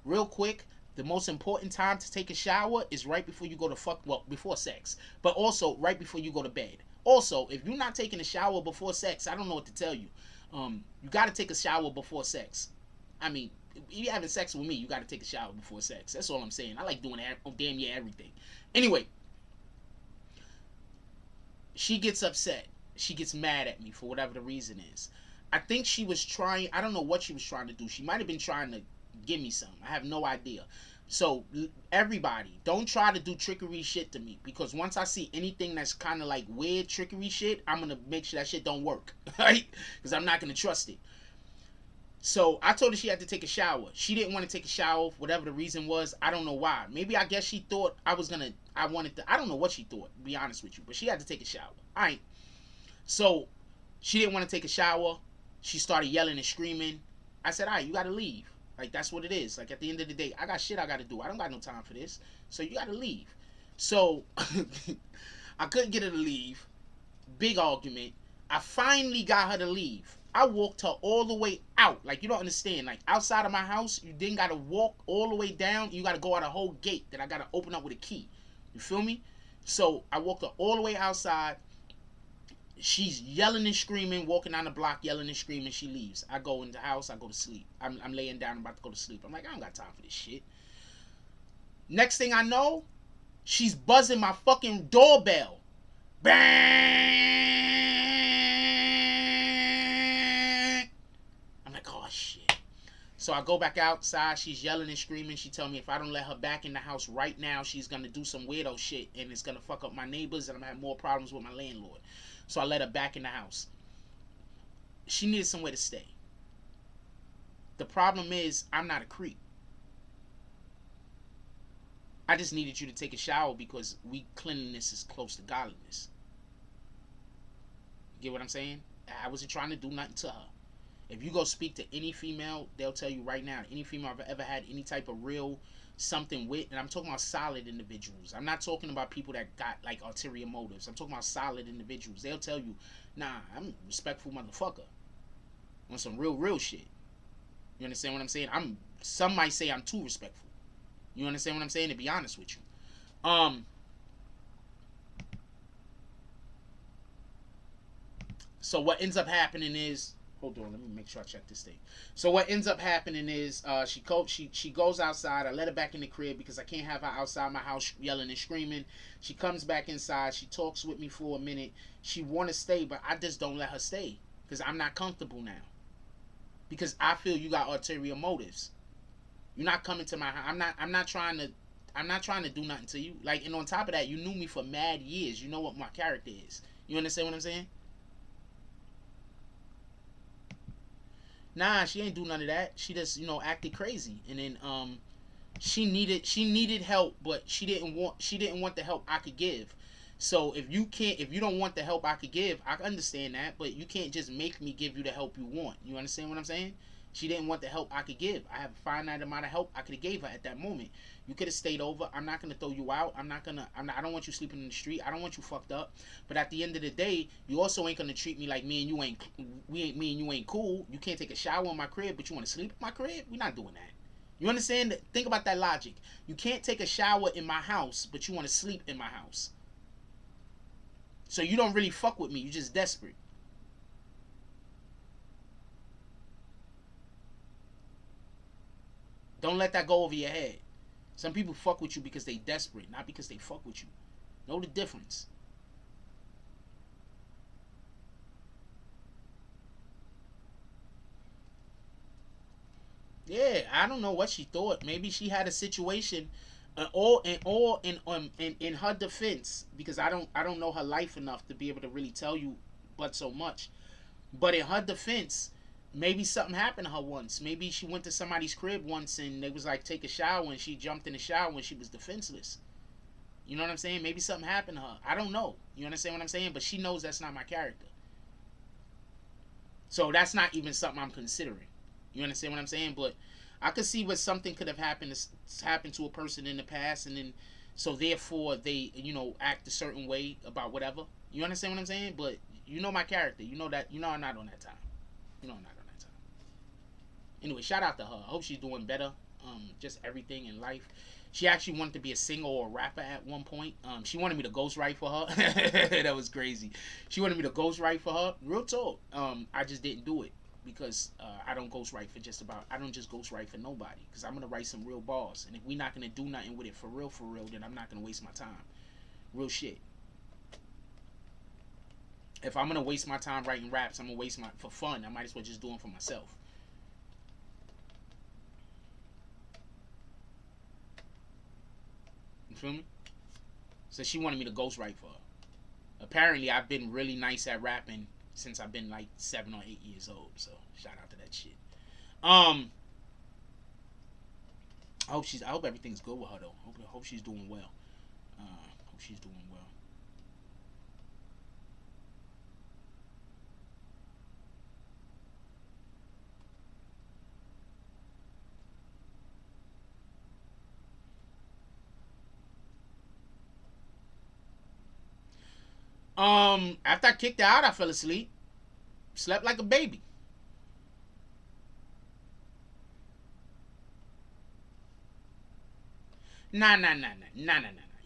Real quick, the most important time to take a shower is right before you go to before sex. But also right before you go to bed. Also, if you're not taking a shower before sex, I don't know what to tell you. You got to take a shower before sex. I mean, if you're having sex with me, you got to take a shower before sex. That's all I'm saying. I like doing damn near everything. Anyway, she gets upset. She gets mad at me for whatever the reason is. I think she was trying, I don't know what she was trying to do. She might have been trying to give me some. I have no idea. So everybody, don't try to do trickery shit to me, because once I see anything that's kind of like weird trickery shit, I'm gonna make sure that shit don't work, right? Because I'm not gonna trust it. So I told her she had to take a shower. She didn't want to take a shower, whatever the reason was. I don't know why. Maybe I guess she thought I don't know what she thought, to be honest with you, but she had to take a shower. All right. So she didn't want to take a shower. She started yelling and screaming. I said, all right, you got to leave. Like, that's what it is. Like, at the end of the day, I got shit I got to do. I don't got no time for this. So you got to leave. So I couldn't get her to leave. Big argument. I finally got her to leave. I walked her all the way out. Like, you don't understand. Like, outside of my house, you then got to walk all the way down. You got to go out a whole gate that I got to open up with a key. You feel me? So I walked her all the way outside. She's yelling and screaming, walking down the block, yelling and screaming. She leaves. I go in the house. I go to sleep. I'm laying down. I'm about to go to sleep. I'm like, I don't got time for this shit. Next thing I know, she's buzzing my fucking doorbell. Bang! I'm like, oh shit. So I go back outside. She's yelling and screaming. She tell me if I don't let her back in the house right now, she's gonna do some weirdo shit and it's gonna fuck up my neighbors and I'm gonna have more problems with my landlord. So I let her back in the house. She needed somewhere to stay. The problem is, I'm not a creep. I just needed you to take a shower because cleanliness is close to godliness. You get what I'm saying? I wasn't trying to do nothing to her. If you go speak to any female, they'll tell you right now, any female I've ever had any type of real something with, and I'm talking about solid individuals. I'm not talking about people that got like ulterior motives. I'm talking about solid individuals. They'll tell you, nah, I'm a respectful motherfucker. On some real shit. You understand what I'm saying? Some might say I'm too respectful. You understand what I'm saying? To be honest with you. So what ends up happening is, hold on, let me make sure I check this thing. So what ends up happening is she goes outside. I let her back in the crib because I can't have her outside my house yelling and screaming. She comes back inside. She talks with me for a minute. She want to stay, but I just don't let her stay because I'm not comfortable now. Because I feel you got ulterior motives. You're not coming to my house. I'm not trying to do nothing to you. Like, and on top of that, you knew me for mad years. You know what my character is. You understand what I'm saying? Nah, she ain't do none of that. She just, acted crazy. And then she needed help, but she didn't want the help I could give. So if you don't want the help I could give, I understand that, but you can't just make me give you the help you want. You understand what I'm saying? She didn't want the help I could give. I have a finite amount of help I could have gave her at that moment. You could have stayed over. I'm not gonna throw you out. I don't want you sleeping in the street. I don't want you fucked up. But at the end of the day, you also ain't gonna treat me like me and you ain't cool. You can't take a shower in my crib, but you want to sleep in my crib. We're not doing that. You understand? Think about that logic. You can't take a shower in my house, but you want to sleep in my house. So you don't really fuck with me. You just desperate. Don't let that go over your head. Some people fuck with you because they desperate, not because they fuck with you. Know the difference. Yeah, I don't know what she thought. Maybe she had a situation, all in her defense, because I don't know her life enough to be able to really tell you, but so much. But in her defense, maybe something happened to her once. Maybe she went to somebody's crib once and they was like take a shower and she jumped in the shower when she was defenseless. You know what I'm saying? Maybe something happened to her. I don't know. You understand what I'm saying? But she knows that's not my character. So that's not even something I'm considering. You understand what I'm saying? But I could see what something could have happened to a person in the past, and then so therefore they act a certain way about whatever. You understand what I'm saying? But you know my character. You know that. You know I'm not on that time. You know I'm not on that time. Anyway, shout out to her. I hope she's doing better. Just everything in life. She actually wanted to be a singer or a rapper at one point. She wanted me to ghostwrite for her. That was crazy. She wanted me to ghostwrite for her. Real talk. I just didn't do it because I don't ghostwrite for just about. I don't just ghostwrite for nobody because I'm gonna write some real bars. And if we're not gonna do nothing with it for real, then I'm not gonna waste my time. Real shit. If I'm gonna waste my time writing raps, I'm gonna waste my for fun. I might as well just do them for myself. You feel me? So she wanted me to ghostwrite for her. Apparently, I've been really nice at rapping since I've been like 7 or 8 years old. So shout out to that shit. Um, I hope everything's good with her though. Hope she's doing well. Hope she's doing well. After I kicked her out, I fell asleep. Slept like a baby. Nah.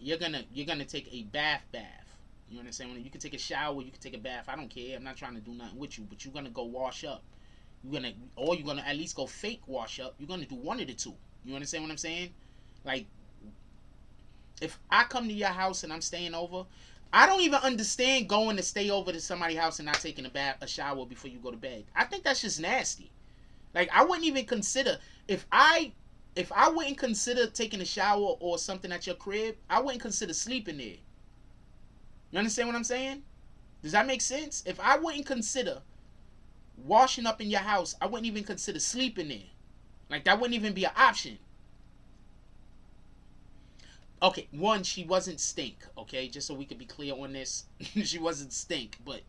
You're gonna take a bath. You understand? You can take a shower, you can take a bath. I don't care. I'm not trying to do nothing with you, but you're gonna go wash up. You're gonna at least go fake wash up. You're gonna do one of the two. You understand what I'm saying? Like, if I come to your house and I'm staying over, I don't even understand going to stay over to somebody's house and not taking a shower before you go to bed. I think that's just nasty. Like, I wouldn't even consider if I wouldn't consider taking a shower or something at your crib, I wouldn't consider sleeping there. You understand what I'm saying? Does that make sense? If I wouldn't consider washing up in your house, I wouldn't even consider sleeping there. Like, that wouldn't even be an option. Okay, one, she wasn't stink. Okay, just so we could be clear on this, she wasn't stink. But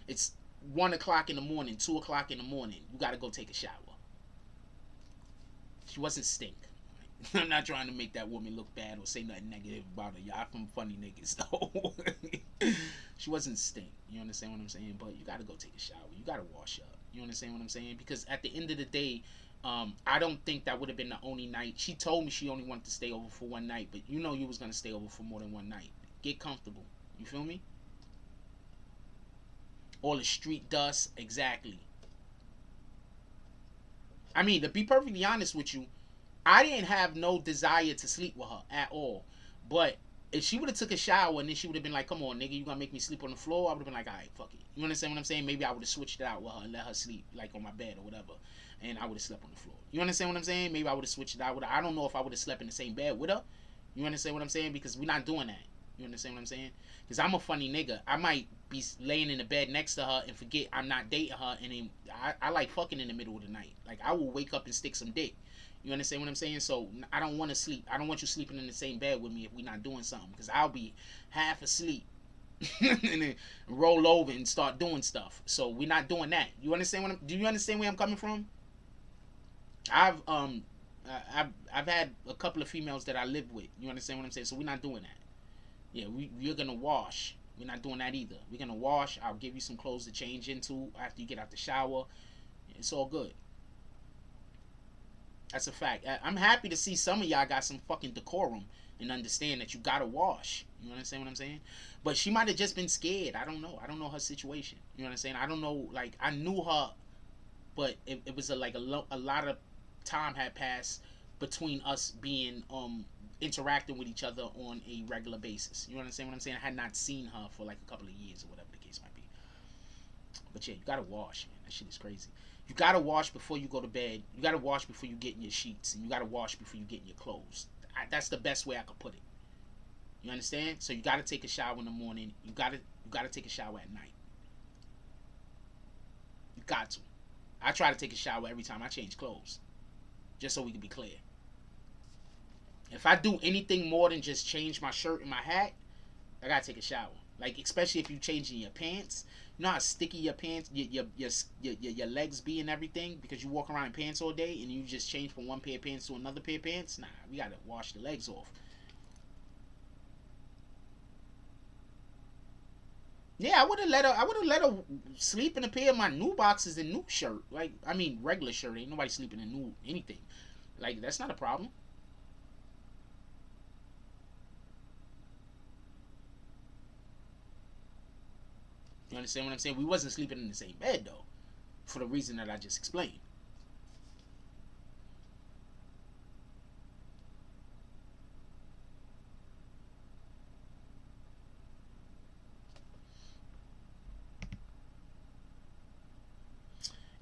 it's 1 o'clock in the morning, 2 o'clock in the morning. You gotta go take a shower. She wasn't stink. I'm not trying to make that woman look bad or say nothing negative about her. Y'all from funny niggas though. She wasn't stink. You understand what I'm saying? But you gotta go take a shower. You gotta wash up. You understand what I'm saying? Because at the end of the day, I don't think that would have been the only night. She told me she only wanted to stay over for one night, but you know you was gonna stay over for more than one night. Get comfortable. You feel me? All the street dust, exactly. I mean, to be perfectly honest with you, I didn't have no desire to sleep with her at all. But if she would have took a shower and then she would have been like, "Come on, nigga, you gonna make me sleep on the floor?" I would have been like, "All right, fuck it." You understand what I'm saying? Maybe I would have switched it out with her and let her sleep like on my bed or whatever, and I would have slept on the floor. You understand what I'm saying? Maybe I would have switched it out with her. I don't know if I would have slept in the same bed with her. You understand what I'm saying? Because we're not doing that. You understand what I'm saying? Because I'm a funny nigga. I might be laying in the bed next to her and forget I'm not dating her, and then I like fucking in the middle of the night. Like, I will wake up and stick some dick. You understand what I'm saying? So I don't want to sleep. I don't want you sleeping in the same bed with me if we're not doing something, because I'll be half asleep and then roll over and start doing stuff. So we're not doing that. You understand do you understand where I'm coming from? I've um I've had a couple of females that I lived with. You understand what I'm saying? So we're not doing that. Yeah, we're gonna wash. We're not doing that either. We're gonna wash. I'll give you some clothes to change into after you get out the shower. It's all good. That's a fact. I'm happy to see some of y'all got some fucking decorum and understand that you gotta wash. You understand what I'm saying? But she might have just been scared. I don't know. I don't know her situation. You understand? I don't know. Like, I knew her, but it was a lot of time had passed between us being interacting with each other on a regular basis. You understand what I'm saying? I had not seen her for like a couple of years or whatever the case might be. But yeah, you gotta wash, man. That shit is crazy. You gotta wash before you go to bed. You gotta wash before you get in your sheets, and you gotta wash before you get in your clothes. That's the best way I could put it. You understand? So you gotta take a shower in the morning. You gotta take a shower at night. You got to. I try to take a shower every time I change clothes, just so we can be clear. If I do anything more than just change my shirt and my hat, I gotta take a shower. Like, especially if you changing your pants. You know how sticky your pants, your legs be and everything, because you walk around in pants all day and you just change from one pair of pants to another pair of pants. Nah, we gotta wash the legs off. Yeah, I would have let her sleep in a pair of my new boxes and new shirt. Like, I mean, regular shirt. Ain't nobody sleeping in new anything. Like, that's not a problem. You understand what I'm saying? We wasn't sleeping in the same bed though, for the reason that I just explained.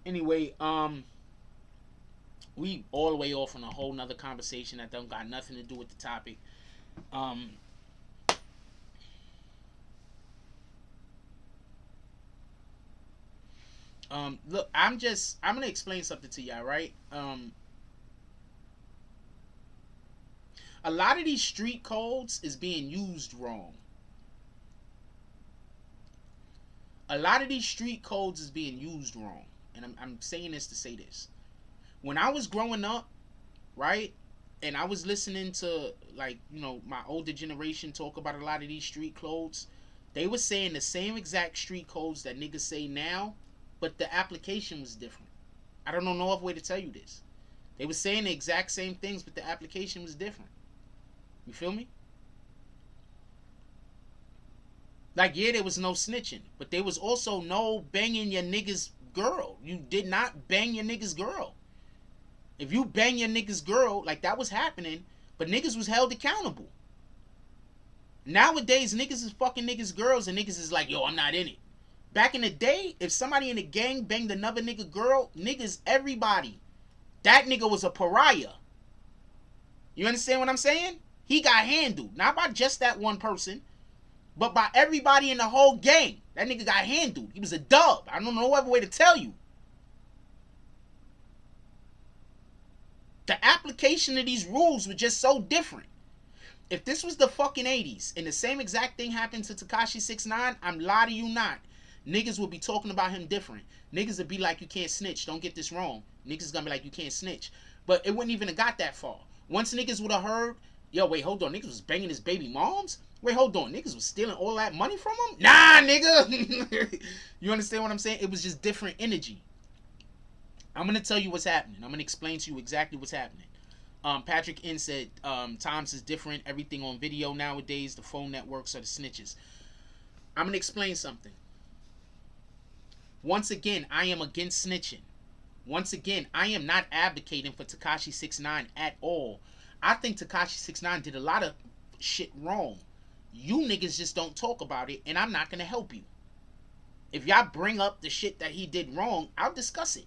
Anyway, we all the way off on a whole nother conversation that don't got nothing to do with the topic. Um, look, I'm gonna explain something to y'all, right? A lot of these street codes is being used wrong. A lot of these street codes is being used wrong, and I'm saying this to say this. When I was growing up, right, and I was listening to, like, you know, my older generation talk about a lot of these street codes, they were saying the same exact street codes that niggas say now, but the application was different. I don't know no other way to tell you this. They were saying the exact same things, but the application was different. You feel me? Like, yeah, there was no snitching, but there was also no banging your nigga's girl. You did not bang your nigga's girl. If you bang your nigga's girl, like, that was happening, but niggas was held accountable. Nowadays, niggas is fucking niggas' girls, and niggas is like, yo, I'm not in it. Back in the day, if somebody in the gang banged another nigga girl, niggas, everybody, that nigga was a pariah. You understand what I'm saying? He got handled. Not by just that one person, but by everybody in the whole gang. That nigga got handled. He was a dub. I don't know no other way to tell you. The application of these rules were just so different. If this was the fucking 80s and the same exact thing happened to Tekashi 6ix9ine, I'm lying to you not. Niggas would be talking about him different. Niggas would be like, you can't snitch. Don't get this wrong. Niggas gonna be like, you can't snitch. But it wouldn't even have got that far. Once niggas would have heard, yo, wait, hold on. Niggas was banging his baby moms? Wait, hold on. Niggas was stealing all that money from him? Nah, nigga. You understand what I'm saying? It was just different energy. I'm going to tell you what's happening. I'm going to explain to you exactly what's happening. Patrick N said, times is different. Everything on video nowadays. The phone networks are the snitches. I'm going to explain something. Once again, I am against snitching. Once again, I am not advocating for Tekashi 6ix9ine at all. I think Tekashi 6ix9ine did a lot of shit wrong. You niggas just don't talk about it, and I'm not going to help you. If y'all bring up the shit that he did wrong, I'll discuss it.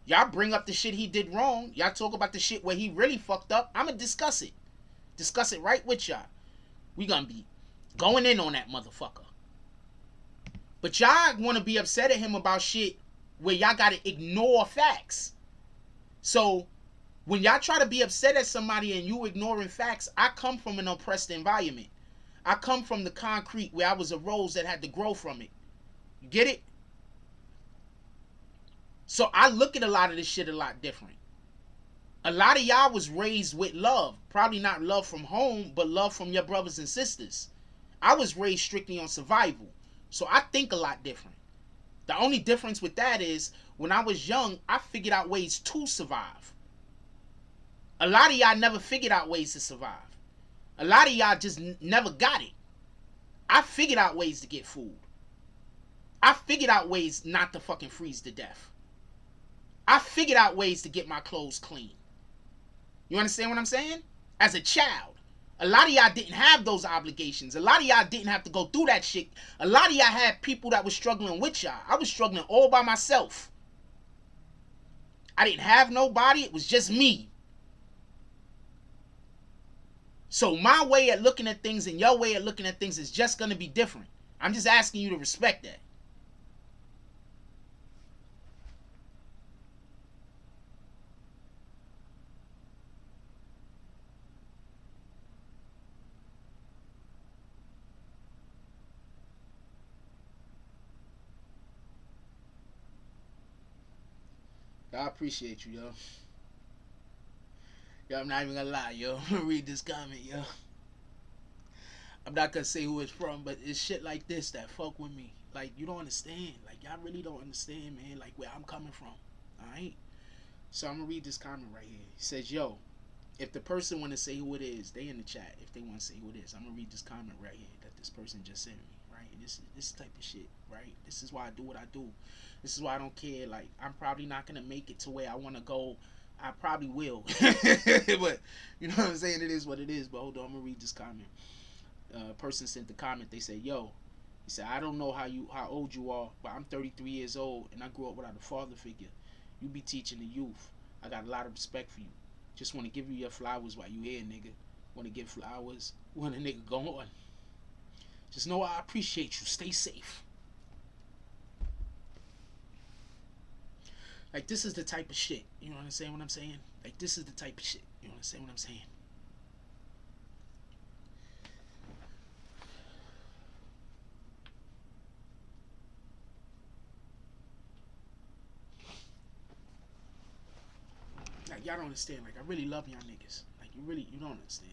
Y'all bring up the shit he did wrong. Y'all talk about the shit where he really fucked up. I'm going to discuss it. Discuss it right with y'all. We going to be going in on that motherfucker. But y'all want to be upset at him about shit where y'all got to ignore facts. So when y'all try to be upset at somebody and you ignoring facts, I come from an oppressed environment. I come from the concrete where I was a rose that had to grow from it. You get it? So I look at a lot of this shit a lot different. A lot of y'all was raised with love. Probably not love from home, but love from your brothers and sisters. I was raised strictly on survival. So I think a lot different. The only difference with that is when I was young, I figured out ways to survive. A lot of y'all never figured out ways to survive. A lot of y'all just never got it. I figured out ways to get food. I figured out ways not to fucking freeze to death. I figured out ways to get my clothes clean. You understand what I'm saying? As a child. A lot of y'all didn't have those obligations. A lot of y'all didn't have to go through that shit. A lot of y'all had people that was struggling with y'all. I was struggling all by myself. I didn't have nobody. It was just me. So my way of looking at things and your way of looking at things is just going to be different. I'm just asking you to respect that. I appreciate you, yo. Yo, I'm not even gonna lie, yo. I'm gonna read this comment, yo. I'm not gonna say who it's from, but it's shit like this that fuck with me. Like, you don't understand. Like, y'all really don't understand, man. Like, where I'm coming from. Alright? So, I'm gonna read this comment right here. He says, yo, if the person wanna say who it is, they in the chat. If they wanna say who it is, I'm gonna read this comment right here that this person just sent me. Right? This type of shit, right? This is why I do what I do. This is why I don't care. Like, I'm probably not gonna make it to where I wanna go. I probably will. But you know what I'm saying? It is what it is. But hold on, I'm gonna read this comment. Person sent the comment. They said, yo, he said, I don't know how old you are, but I'm 33 years old and I grew up without a father figure. You be teaching the youth. I got a lot of respect for you. Just want to give you your flowers while you here, nigga. Want to give flowers when a nigga go on. Just know I appreciate you. Stay safe. Like, this is the type of shit. You know what I'm saying? What I'm saying? Like, this is the type of shit. You know what I'm saying? What I'm saying? Like, y'all don't understand. Like, I really love y'all niggas. Like, you don't understand.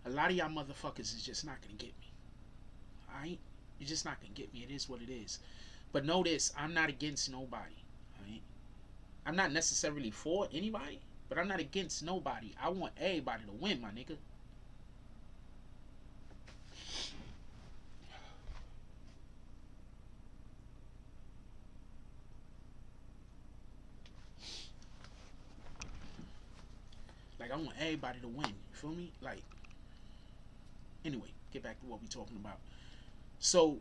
A lot of y'all motherfuckers is just not gonna get me. Alright? You're just not gonna get me. It is what it is. But know this, I'm not against nobody. Alright? I'm not necessarily for anybody, but I'm not against nobody. I want everybody to win, my nigga. Like, I want everybody to win. You feel me? Like, anyway, get back to what we talking about. So,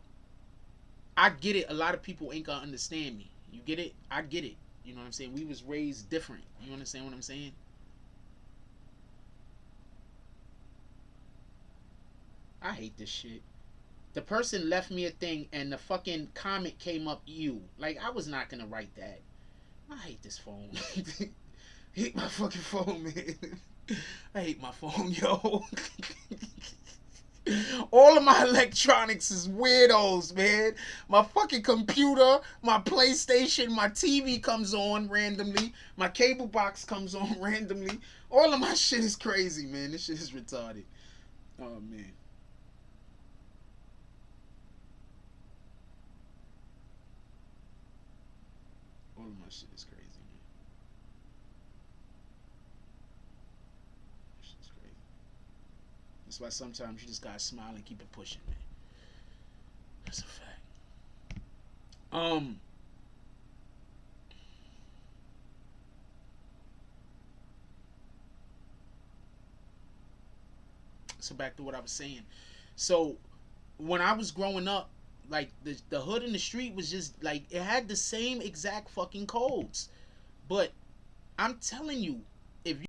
I get it. A lot of people ain't gonna understand me. You get it? I get it. You know what I'm saying? We was raised different. You understand what I'm saying? I hate this shit. The person left me a thing and the fucking comment came up you. Like, I was not gonna write that. I hate this phone. I hate my fucking phone, man. I hate my phone, yo. All of my electronics is weirdos, man. My fucking computer, my PlayStation, my TV comes on randomly. My cable box comes on randomly. All of my shit is crazy, man. This shit is retarded. Oh, man. All of my shit is crazy, man. This shit is crazy. That's why sometimes you just gotta smile and keep it pushing, man. That's a fact. So back to what I was saying. So when I was growing up, like the hood in the street was just like it had the same exact fucking codes. But I'm telling you, if